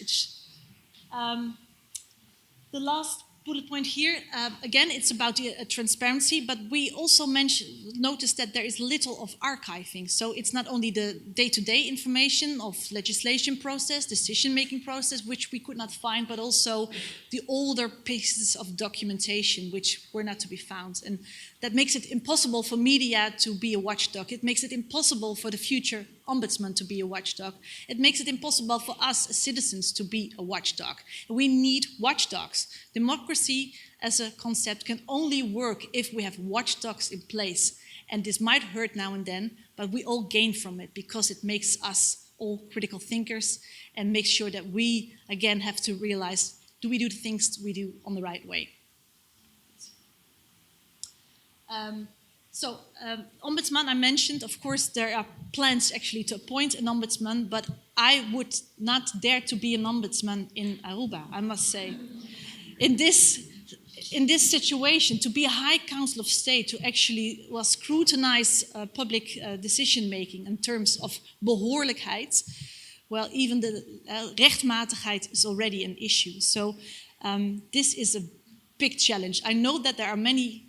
The last bullet point here, again, it's about transparency, but we also noticed that there is little of archiving. So it's not only the day-to-day information of legislation process, decision-making process, which we could not find, but also the older pieces of documentation which were not to be found. And that makes it impossible for media to be a watchdog. It makes it impossible for the future ombudsman to be a watchdog. It makes it impossible for us as citizens to be a watchdog. And we need watchdogs. Democracy as a concept can only work if we have watchdogs in place. And this might hurt now and then, but we all gain from it because it makes us all critical thinkers and makes sure that we, again, have to realize, do we do the things we do on the right way? Ombudsman, I mentioned, of course, there are plans actually to appoint an ombudsman, but I would not dare to be an ombudsman in Aruba, I must say. In this situation, to be a High Council of State, to actually scrutinize public decision-making in terms of behoorlijkheid, even the rechtmatigheid is already an issue. So this is a big challenge. I know that there are many,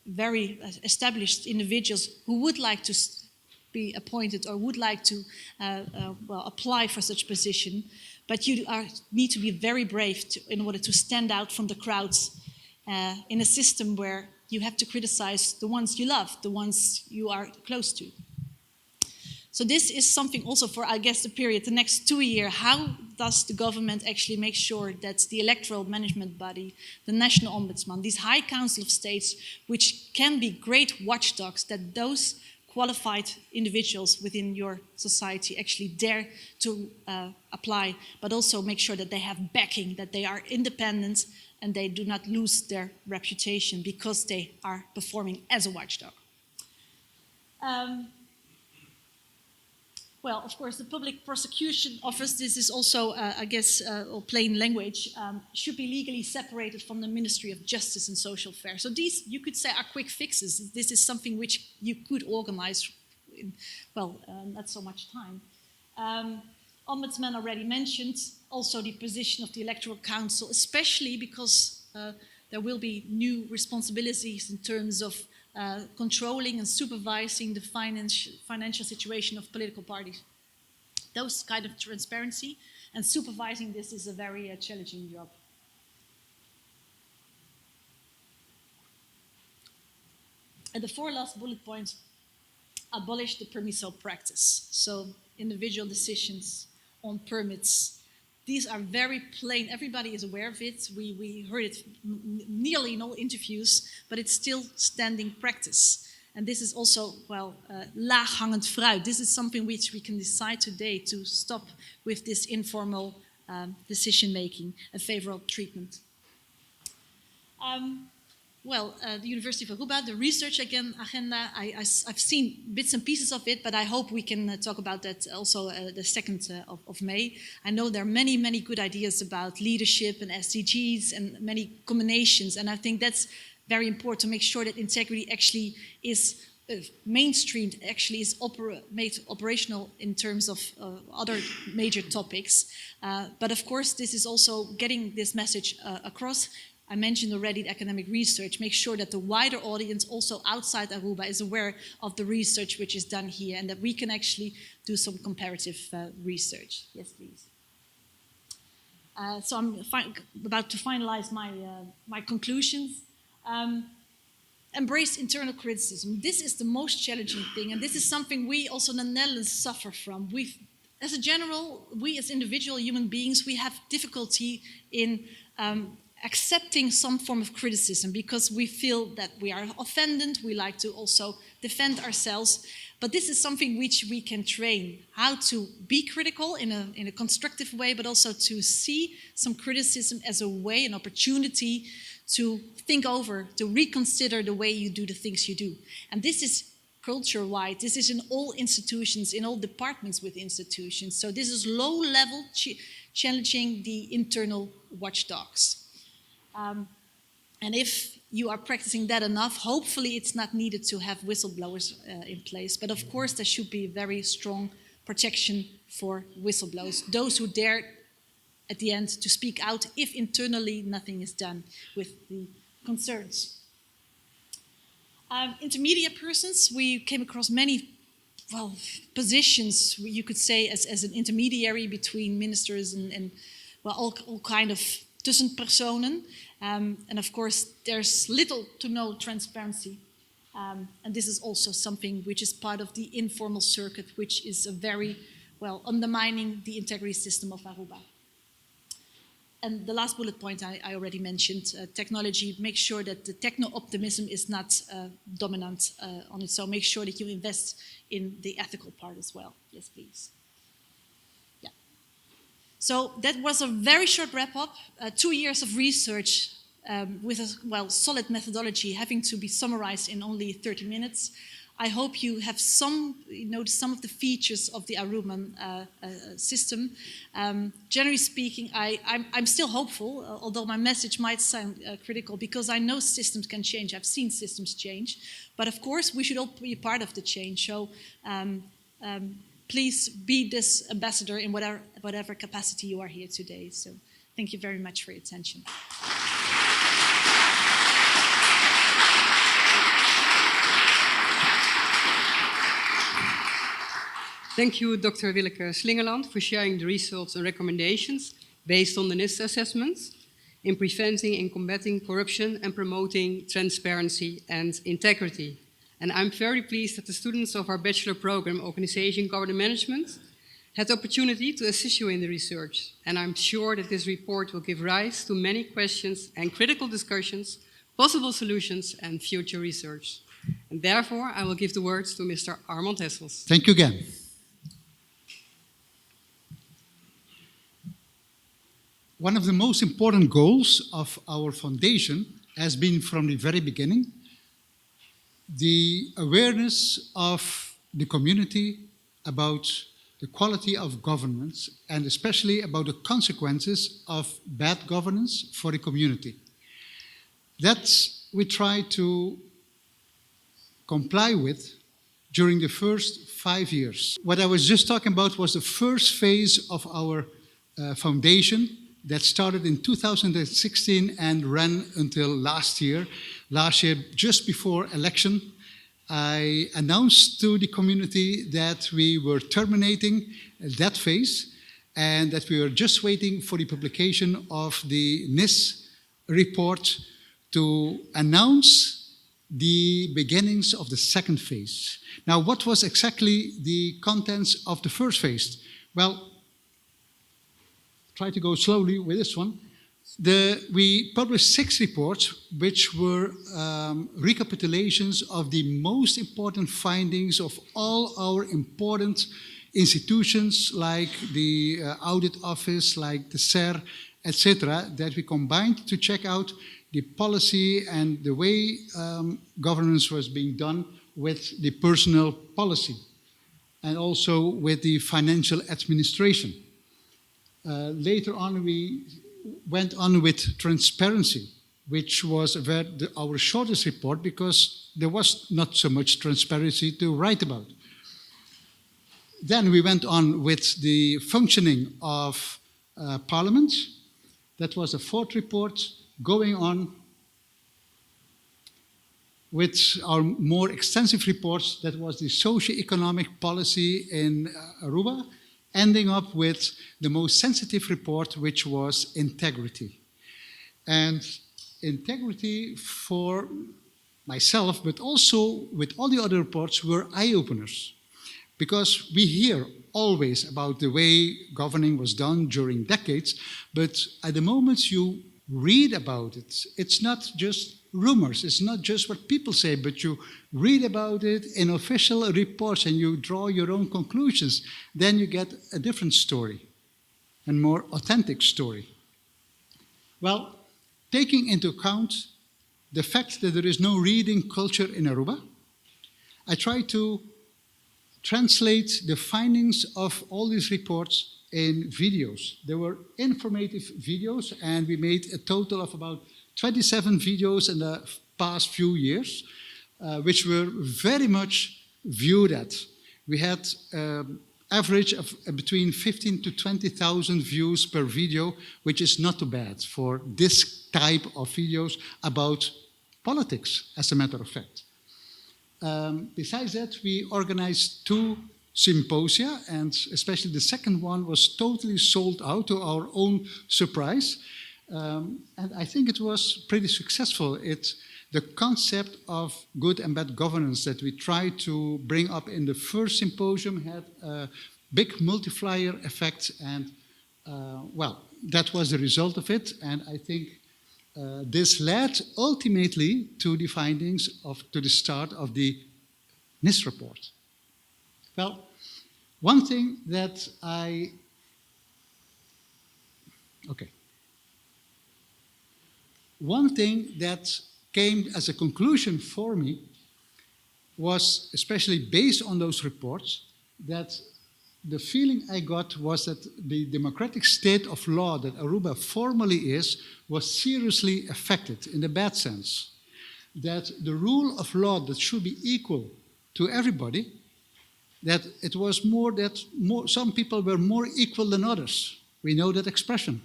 very established individuals who would like to be appointed or would like to apply for such position, but you need to be very brave in order to stand out from the crowds in a system where you have to criticize the ones you love, the ones you are close to. So this is something also for, I guess, the period, the next 2 years. How does the government actually make sure that the electoral management body, the national ombudsman, these High Council of States, which can be great watchdogs, that those qualified individuals within your society actually dare to apply, but also make sure that they have backing, that they are independent, and they do not lose their reputation because they are performing as a watchdog. Well, of course, the Public Prosecution Office, this is also, I guess, plain language, should be legally separated from the Ministry of Justice and Social Affairs. So these, you could say, are quick fixes. This is something which you could organize in, well, not so much time. Ombudsman already mentioned also the position of the Electoral Council, especially because there will be new responsibilities in terms of controlling and supervising the financial situation of political parties. Those kind of transparency and supervising this is a very challenging job. And the 4 last bullet points: abolish the permiso practice. So individual decisions on permits. These are very plain, everybody is aware of it. We heard it nearly in all interviews, but it's still standing practice. And this is also, well, laaghangend fruit. This is something which we can decide today to stop with this informal decision-making and favorable treatment. The University of Aruba, the research agenda, I've seen bits and pieces of it, but I hope we can talk about that also the 2nd of May. I know there are many, many good ideas about leadership and SDGs and many combinations, and I think that's very important to make sure that integrity actually is mainstreamed, actually is made operational in terms of other major topics. But of course, this is also getting this message across. I mentioned already the academic research. Make sure that the wider audience also outside Aruba is aware of the research which is done here and that we can actually do some comparative research. Yes, please. So I'm about to finalize my conclusions. Embrace internal criticism. This is the most challenging thing, and this is something we also in the Netherlands suffer from. As a general, we as individual human beings, we have difficulty in accepting some form of criticism because we feel that we are offended. We like to also defend ourselves. But this is something which we can train, how to be critical in a constructive way, but also to see some criticism as a way, an opportunity to think over, to reconsider the way you do the things you do. And this is culture-wide. This is in all institutions, in all departments with institutions. So this is low-level challenging the internal watchdogs. And if you are practicing that enough, hopefully it's not needed to have whistleblowers in place. But of course, there should be very strong protection for whistleblowers, those who dare at the end to speak out if internally nothing is done with the concerns. Intermediate persons, we came across many positions, you could say, as an intermediary between ministers and all kind of tussenpersonen. And of course, there's little to no transparency. And this is also something which is part of the informal circuit, which is a very, undermining the integrity system of Aruba. And the last bullet point I already mentioned, technology, make sure that the techno-optimism is not dominant on it. So make sure that you invest in the ethical part as well. Yes, please. Yeah. So that was a very short wrap-up, 2 years of research with a solid methodology having to be summarized in only 30 minutes. I hope you have noticed some of the features of the Aruban system. Generally speaking, I'm still hopeful, although my message might sound critical, because I know systems can change. I've seen systems change. But of course, we should all be part of the change. So please be this ambassador in whatever capacity you are here today. So thank you very much for your attention. Thank you, Dr. Willeke Slingerland, for sharing the results and recommendations based on the NIS assessments in preventing and combating corruption and promoting transparency and integrity. And I'm very pleased that the students of our bachelor program, Organization, Government Management, had the opportunity to assist you in the research. And I'm sure that this report will give rise to many questions and critical discussions, possible solutions, and future research. And therefore, I will give the words to Mr. Armand Hessels. Thank you again. One of the most important goals of our foundation has been from the very beginning the awareness of the community about the quality of governance and especially about the consequences of bad governance for the community. That we try to comply with during the first 5 years. What I was just talking about was the first phase of our foundation that started in 2016 and ran until last year. Last year, just before election, I announced to the community that we were terminating that phase and that we were just waiting for the publication of the NIS report to announce the beginnings of the second phase. Now, what was exactly the contents of the first phase? Well, try to go slowly with this one. We published 6 reports, which were recapitulations of the most important findings of all our important institutions, like the Audit Office, like the SER, etc., that we combined to check out the policy and the way governance was being done with the personnel policy and also with the financial administration. Later on, we went on with transparency, which was our shortest report because there was not so much transparency to write about. Then we went on with the functioning of Parliament. That was a 4th report, going on with our more extensive reports. That was the socio-economic policy in Aruba, ending up with the most sensitive report, which was integrity. And integrity for myself, but also with all the other reports, were eye-openers. Because we hear always about the way governing was done during decades, but at the moment you read about it, it's not just rumors, it's not just what people say, but you read about it in official reports and you draw your own conclusions. Then you get a different story, a more authentic story. Well, taking into account the fact that there is no reading culture in Aruba, I try to translate the findings of all these reports in videos. There were informative videos, and we made a total of about 27 videos in the past few years, which were very much viewed at. We had average of between 15 to 20,000 views per video, which is not too bad for this type of videos about politics, as a matter of fact. Besides that, we organized 2 symposia, and especially the second one was totally sold out to our own surprise. And I think it was pretty successful. The concept of good and bad governance that we tried to bring up in the first symposium had a big multiplier effect, and well, that was the result of it. And I think this led ultimately to the findings to the start of the NIS report. Well, one thing that One thing that came as a conclusion for me was, especially based on those reports, that the feeling I got was that the democratic state of law that Aruba formally is was seriously affected in the bad sense. That the rule of law that should be equal to everybody, that it was more that some people were more equal than others. We know that expression.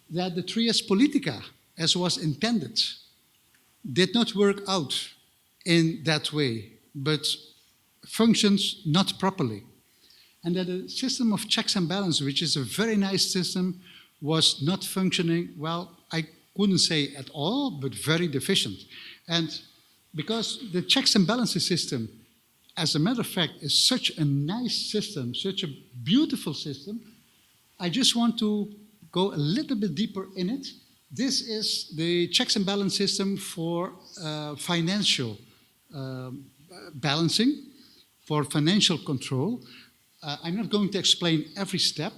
That the trias politica, as was intended, did not work out in that way, but functions not properly. And that the system of checks and balances, which is a very nice system, was not functioning, well, I couldn't say at all, but very deficient. And because the checks and balances system, as a matter of fact, is such a nice system, such a beautiful system, I just want to go a little bit deeper in it. This is the checks and balance system for financial balancing, for financial control. I'm not going to explain every step,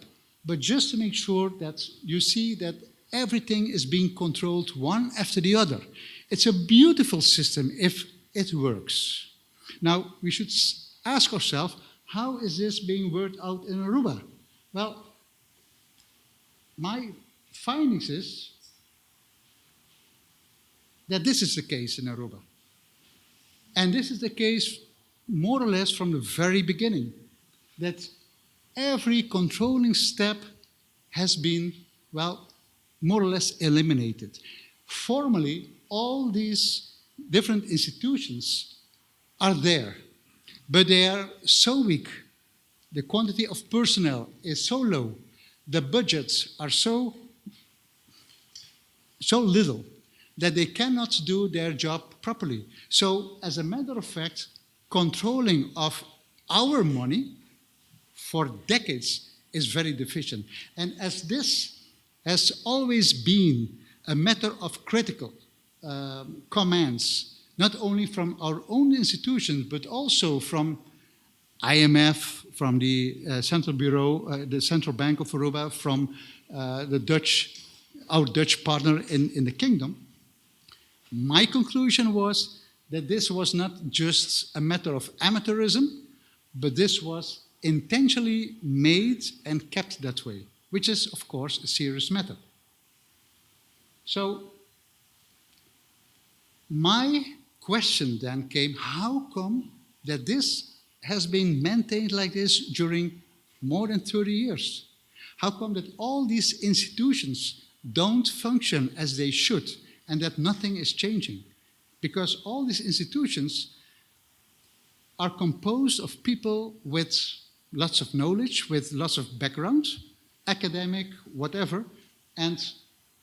but just to make sure that you see that everything is being controlled one after the other. It's a beautiful system if it works. Now, we should ask ourselves, how is this being worked out in Aruba? Well, my findings is that this is the case in Aruba. And this is the case more or less from the very beginning, that every controlling step has been, well, more or less eliminated. Formally, all these different institutions are there, but they are so weak. The quantity of personnel is so low. The budgets are so little that they cannot do their job properly. So, as a matter of fact, controlling of our money for decades is very deficient. And as this has always been a matter of critical commands, not only from our own institutions, but also from IMF, from the Central Bureau, the Central Bank of Aruba, from our Dutch partner in the kingdom. My conclusion was that this was not just a matter of amateurism, but this was intentionally made and kept that way, which is, of course, a serious matter. So, my question then came, how come that this has been maintained like this during more than 30 years? How come that all these institutions don't function as they should and that nothing is changing? Because all these institutions are composed of people with lots of knowledge, with lots of background, academic, whatever, and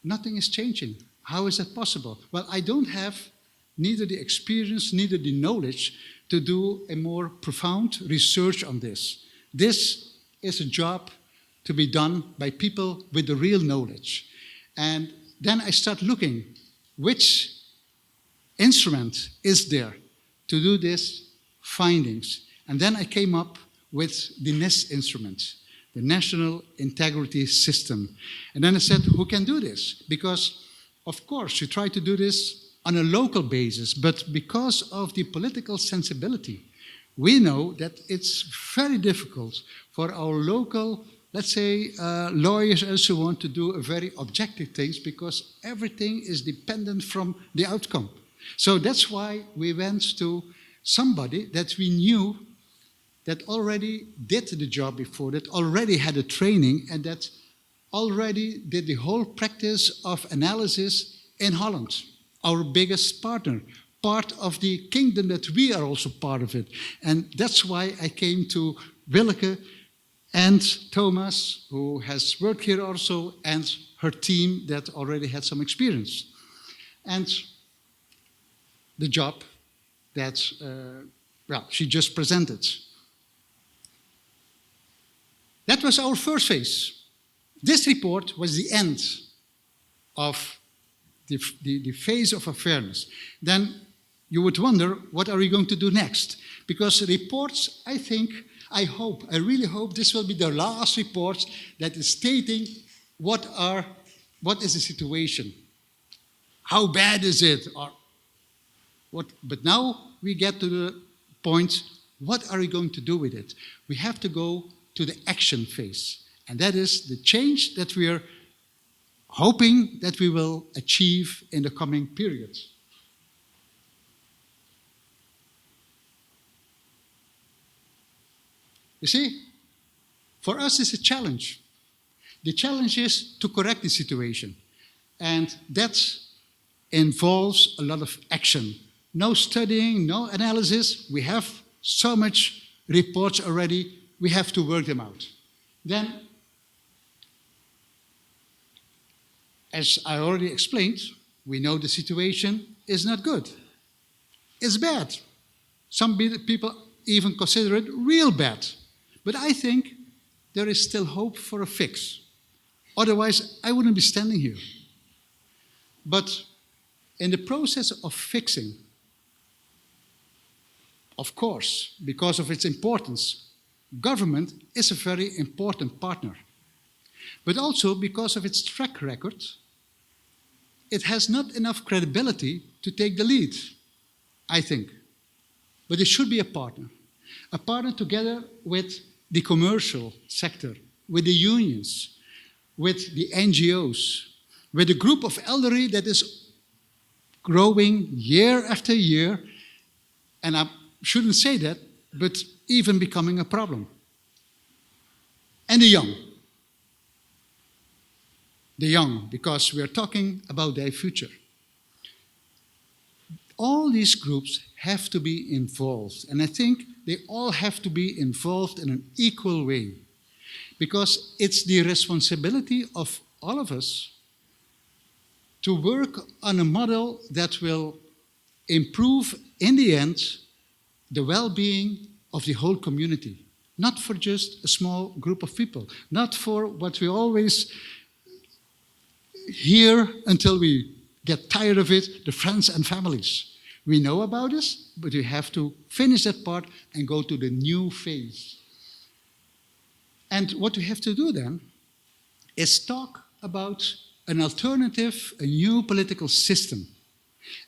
nothing is changing. How is that possible? Well, I don't have neither the experience, neither the knowledge to do a more profound research on this. This is a job to be done by people with the real knowledge. And then I start looking which instrument is there to do these findings. And then I came up with the NIS instrument, the National Integrity System. And then I said, who can do this? Because, of course, you try to do this on a local basis, but because of the political sensibility, we know that it's very difficult for our local, let's say, lawyers and so on to do very objective things because everything is dependent from the outcome. So that's why we went to somebody that we knew that already did the job before, that already had a training, and that already did the whole practice of analysis in Holland, our biggest partner, part of the kingdom that we are also part of it. And that's why I came to Willeke and Thomas, who has worked here also, and her team that already had some experience. And the job that, she just presented. That was our first phase. This report was the end of the phase of fairness. Then you would wonder, what are we going to do next? Because reports, I really hope this will be the last report that is stating what is the situation. How bad is it? Or what? But now we get to the point, what are we going to do with it? We have to go to the action phase. And that is the change that we are hoping that we will achieve in the coming period. You see, for us it's a challenge. The challenge is to correct the situation. And that involves a lot of action. No studying, no analysis. We have so much reports already. We have to work them out. Then, as I already explained, we know the situation is not good. It's bad. Some people even consider it real bad. But I think there is still hope for a fix. Otherwise, I wouldn't be standing here. But in the process of fixing, of course, because of its importance, government is a very important partner. But also because of its track record, it has not enough credibility to take the lead, I think. But it should be a partner together with the commercial sector, with the unions, with the NGOs, with a group of elderly that is growing year after year, and I shouldn't say that, but even becoming a problem. And the young. The young, because we are talking about their future. All these groups have to be involved, and I think they all have to be involved in an equal way, because it's the responsibility of all of us to work on a model that will improve, in the end, the well-being of the whole community, not for just a small group of people, not for what we always hear until we get tired of it, the friends and families. We know about this, but we have to finish that part and go to the new phase. And what we have to do then is talk about an alternative, a new political system.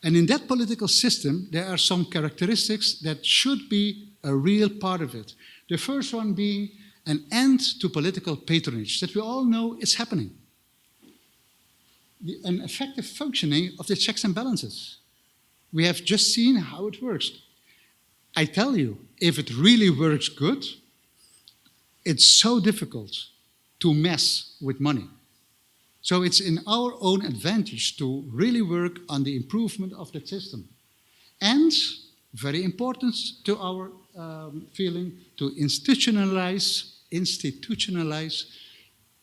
And in that political system, there are some characteristics that should be a real part of it. The first one being an end to political patronage, that we all know is happening. An effective functioning of the checks and balances. We have just seen how it works. I tell you, if it really works good, it's so difficult to mess with money. So it's in our own advantage to really work on the improvement of the system. And, very important to our feeling, to institutionalize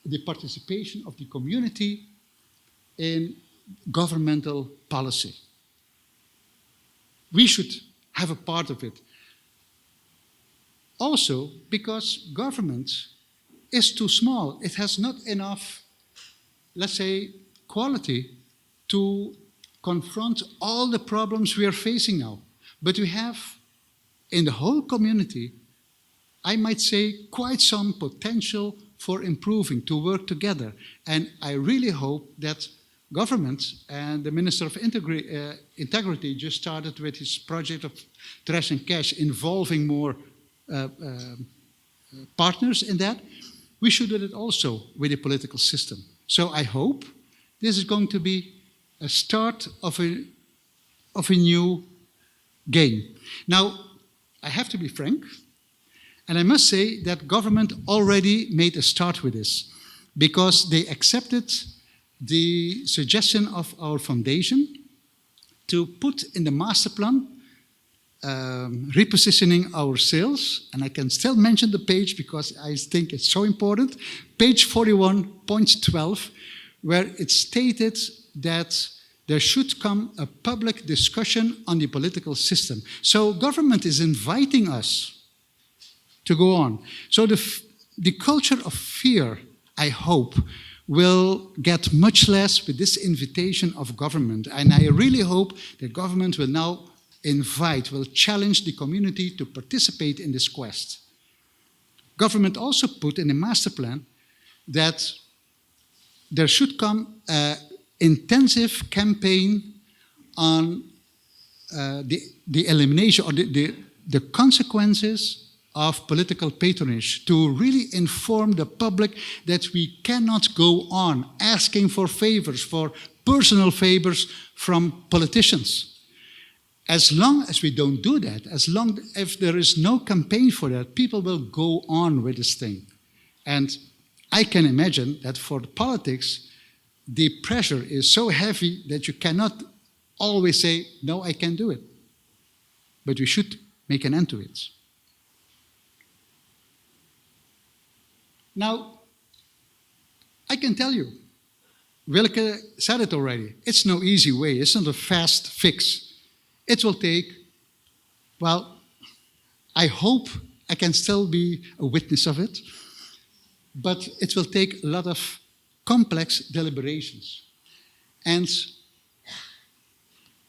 the participation of the community in governmental policy. We should have a part of it. Also, because government is too small. It has not enough, let's say, quality to confront all the problems we are facing now. But we have, in the whole community, I might say, quite some potential for improving, to work together. And I really hope that government and the Minister of Integrity just started with his project of Trash and Cash, involving more partners in that. We should do it also with the political system. So I hope this is going to be a start of a new game. Now, I have to be frank, and I must say that government already made a start with this, because they accepted the suggestion of our foundation to put in the master plan repositioning our sales, and I can still mention the page because I think it's so important, page 41.12, where it's stated that there should come a public discussion on the political system. So government is inviting us to go on. So the culture of fear, I hope, will get much less with this invitation of government. And I really hope that government will now will challenge the community to participate in this quest. Government also put in the master plan that there should come an intensive campaign on the elimination or the consequences of political patronage, to really inform the public that we cannot go on asking for favors, for personal favors from politicians. As long as we don't do that, if there is no campaign for that, people will go on with this thing. And I can imagine that for the politics, the pressure is so heavy that you cannot always say, no, I can't do it. But we should make an end to it. Now, I can tell you, Wilke said it already, it's no easy way, it's not a fast fix. It will take, well, I hope I can still be a witness of it, but it will take a lot of complex deliberations. And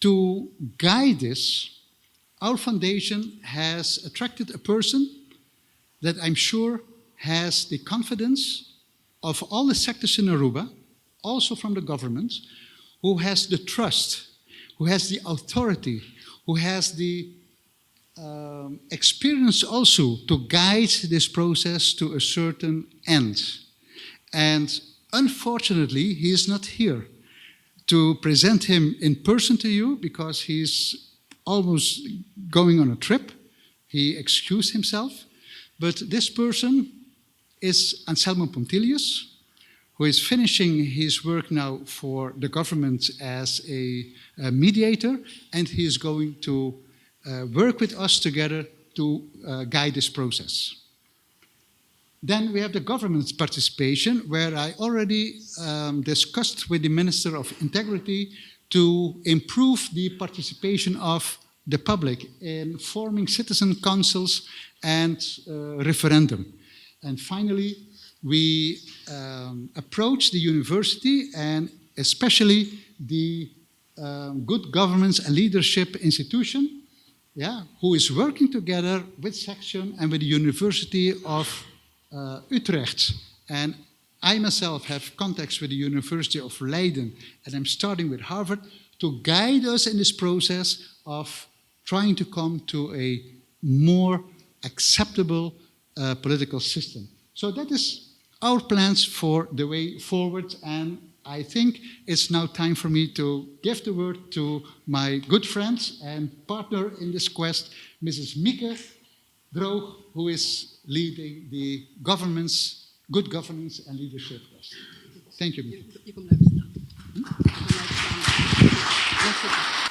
to guide this, our foundation has attracted a person that I'm sure has the confidence of all the sectors in Aruba, also from the government, who has the trust, who has the authority, who has the experience also to guide this process to a certain end. And unfortunately, he is not here to present him in person to you because he's almost going on a trip. He excused himself. But this person is Anselmo Pontilius, who is finishing his work now for the government as a mediator, and he is going to work with us together to guide this process. Then we have the government's participation, where I already discussed with the Minister of Integrity to improve the participation of the public in forming citizen councils and referendum. And finally, we approach the university and especially the Good Governance and Leadership Institution, who is working together with Section and with the University of Utrecht. And I myself have contacts with the University of Leiden, and I'm starting with Harvard to guide us in this process of trying to come to a more acceptable political system. So that is our plans for the way forward, and I think it's now time for me to give the word to my good friend and partner in this quest, Mrs. Mieke Droog, who is leading the government's Good Governance and Leadership quest. Thank you, Mieke. Je kan blijven staan. Je kan blijven staan.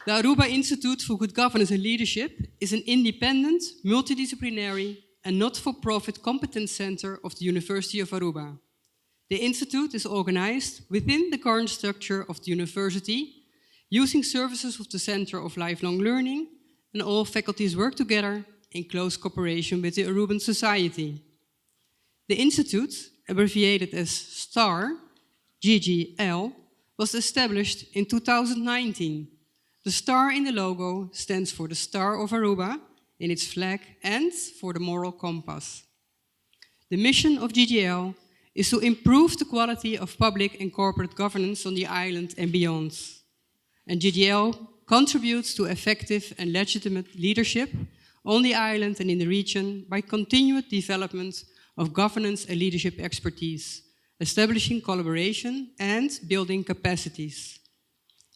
The Aruba Institute for Good Governance and Leadership is an independent, multidisciplinary, and not-for-profit competence center of the University of Aruba. The institute is organized within the current structure of the university, using services of the Center of Lifelong Learning, and all faculties work together in close cooperation with the Aruban society. The institute, abbreviated as STAR, GGL, was established in 2019. The star in the logo stands for the Star of Aruba in its flag and for the moral compass. The mission of GGL is to improve the quality of public and corporate governance on the island and beyond. And GGL contributes to effective and legitimate leadership on the island and in the region by continued development of governance and leadership expertise, establishing collaboration and building capacities.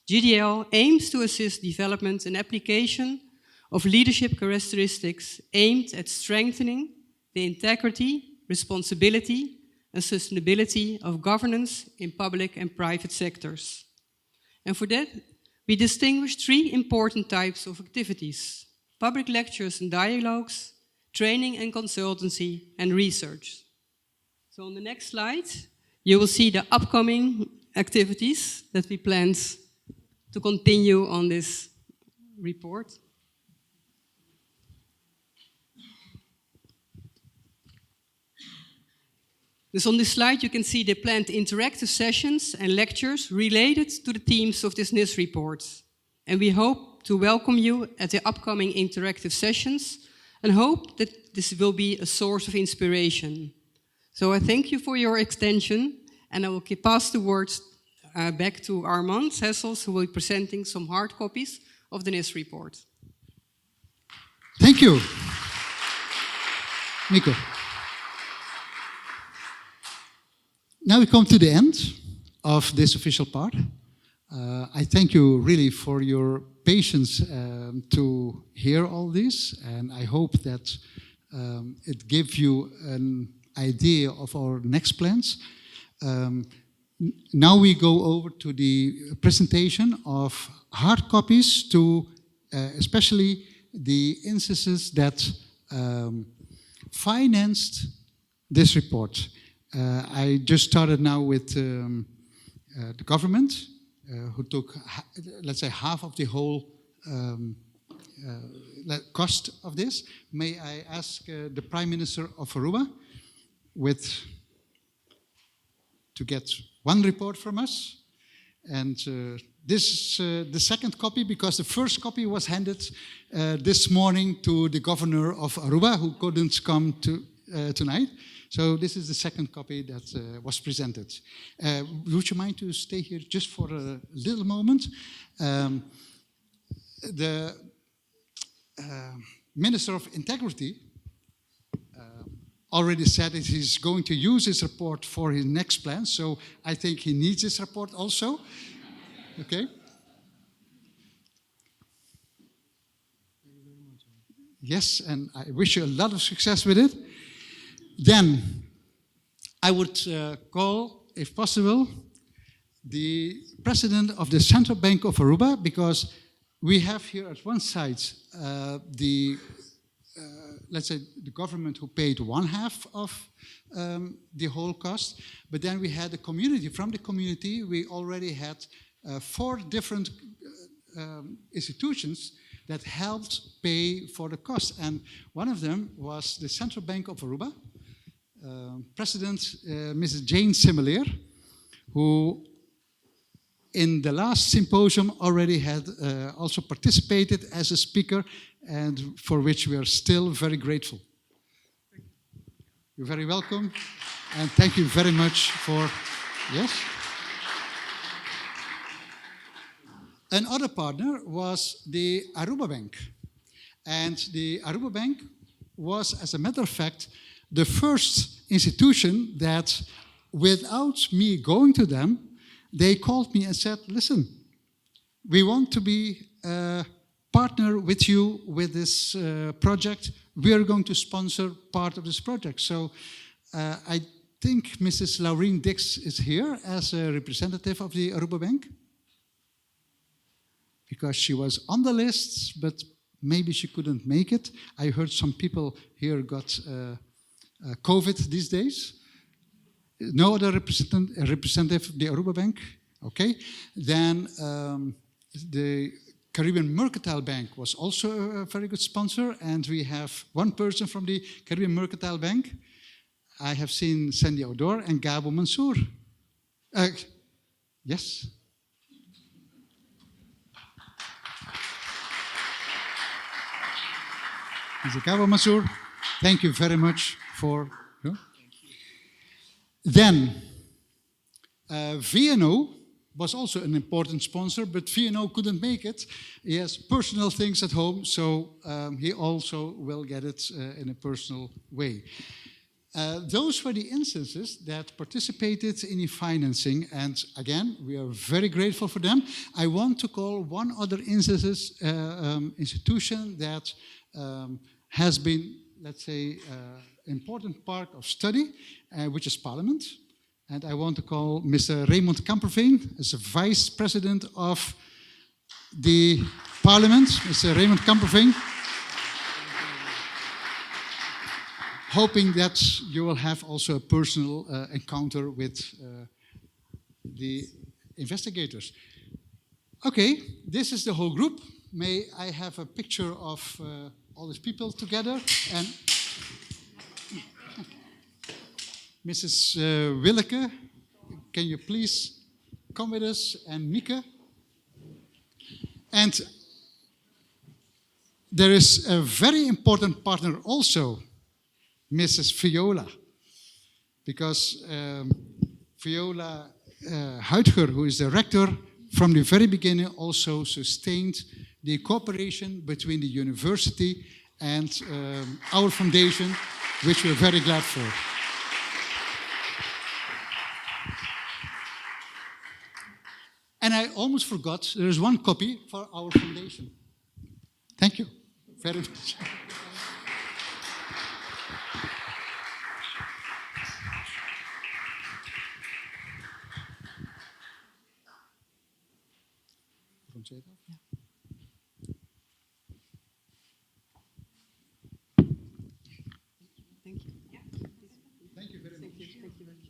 GDL aims to assist development and application of leadership characteristics aimed at strengthening the integrity, responsibility, and sustainability of governance in public and private sectors. And for that, we distinguish three important types of activities: public lectures and dialogues, training and consultancy, and research. So on the next slide, you will see the upcoming activities that we plan to continue on this report. Dus on this slide you can see the planned interactive sessions and lectures related to the themes of this NIS report. And we hope to welcome you at the upcoming interactive sessions and hope that this will be a source of inspiration. So I thank you for your attention, and I will pass the words back to Armand Hessels, who will be presenting some hard copies of the NIS report. Thank you, Mieke. Now we come to the end of this official part. I thank you really for your patience to hear all this, and I hope that it gives you an idea of our next plans. Now we go over to the presentation of hard copies to especially the instances that financed this report. I just started now with the government, who took, let's say, half of the whole cost of this. May I ask the Prime Minister of Aruba to get one report from us, And this is the second copy, because the first copy was handed this morning to the governor of Aruba, who couldn't come tonight. So this is the second copy that was presented. Would you mind to stay here just for a little moment? The Minister of Integrity already said that he's going to use this report for his next plan, so I think he needs this report also. Okay? Yes, and I wish you a lot of success with it. Then I would call, if possible, the president of the Central Bank of Aruba, because we have here at one side let's say the government who paid 1/2 of the whole cost, but then we had the community. From the community, we already had 4 different institutions that helped pay for the cost, and one of them was the Central Bank of Aruba. President Mrs. Jane Simelier, who in the last symposium already had also participated as a speaker, and for which we are still very grateful. You're very welcome, and thank you very much for, yes? Another partner was the Aruba Bank. And the Aruba Bank was, as a matter of fact, the first institution that, without me going to them, they called me and said, listen, we want to be a partner with you with this project. We are going to sponsor part of this project. So I think Mrs. Laureen Dix is here as a representative of the Aruba Bank, because she was on the list, but maybe she couldn't make it. I heard some people here got COVID these days. No other representative of the Aruba Bank? Okay. Then the Caribbean Mercantile Bank was also a very good sponsor, and we have one person from the Caribbean Mercantile Bank. I have seen Sandy Odor and Gabo Mansour. Yes? Mr. Gabo Mansour, thank you very much for... Then, VNO was also an important sponsor, but VNO couldn't make it. He has personal things at home, so he also will get it in a personal way. Those were the instances that participated in the financing, and again, we are very grateful for them. I want to call one other institution that has been, let's say, important part of study, which is Parliament. And I want to call Mr. Raymond Kamperveen as the Vice President of the Parliament. Mr. Raymond Kamperveen. Hoping that you will have also a personal encounter with the investigators. Okay, this is the whole group. May I have a picture of all these people together? And Mrs. Willeke, can you please come with us, and Mieke? And there is a very important partner also, Mrs. Viola, because Viola Huidger, who is the rector, from the very beginning also sustained the cooperation between the university and our foundation, which we're very glad for. And I almost forgot, there is one copy for our foundation. Thank you very much. Thank you. Thank you very much. Thank you very much.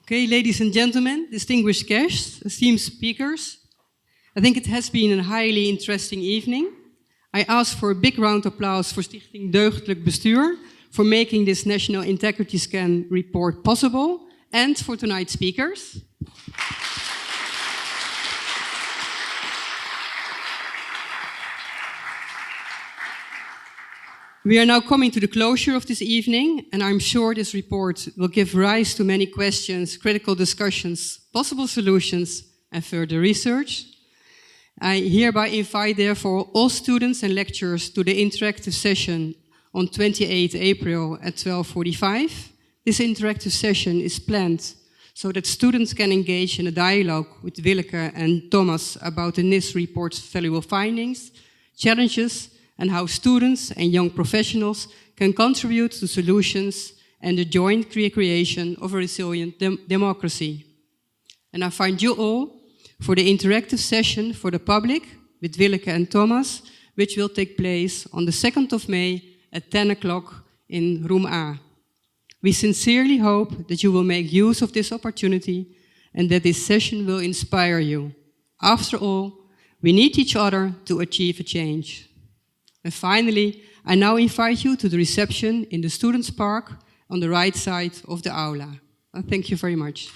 Okay, ladies and gentlemen, distinguished guests, esteemed speakers, I think it has been a highly interesting evening. I ask for a big round of applause for Stichting Deugdelijk Bestuur for making this National Integrity Scan report possible, and for tonight's speakers. We are now coming to the closure of this evening, and I'm sure this report will give rise to many questions, critical discussions, possible solutions, and further research. I hereby invite, therefore, all students and lecturers to the interactive session on 28 April at 12:45. This interactive session is planned so that students can engage in a dialogue with Willeke and Thomas about the NIS report's valuable findings, challenges, and how students and young professionals can contribute to solutions and the joint creation of a resilient democracy. And I find you all for the interactive session for the public with Willeke and Thomas, which will take place on the 2nd of May at 10 o'clock in Room A. We sincerely hope that you will make use of this opportunity and that this session will inspire you. After all, we need each other to achieve a change. And finally, I now invite you to the reception in the Students' Park on the right side of the aula. Thank you very much.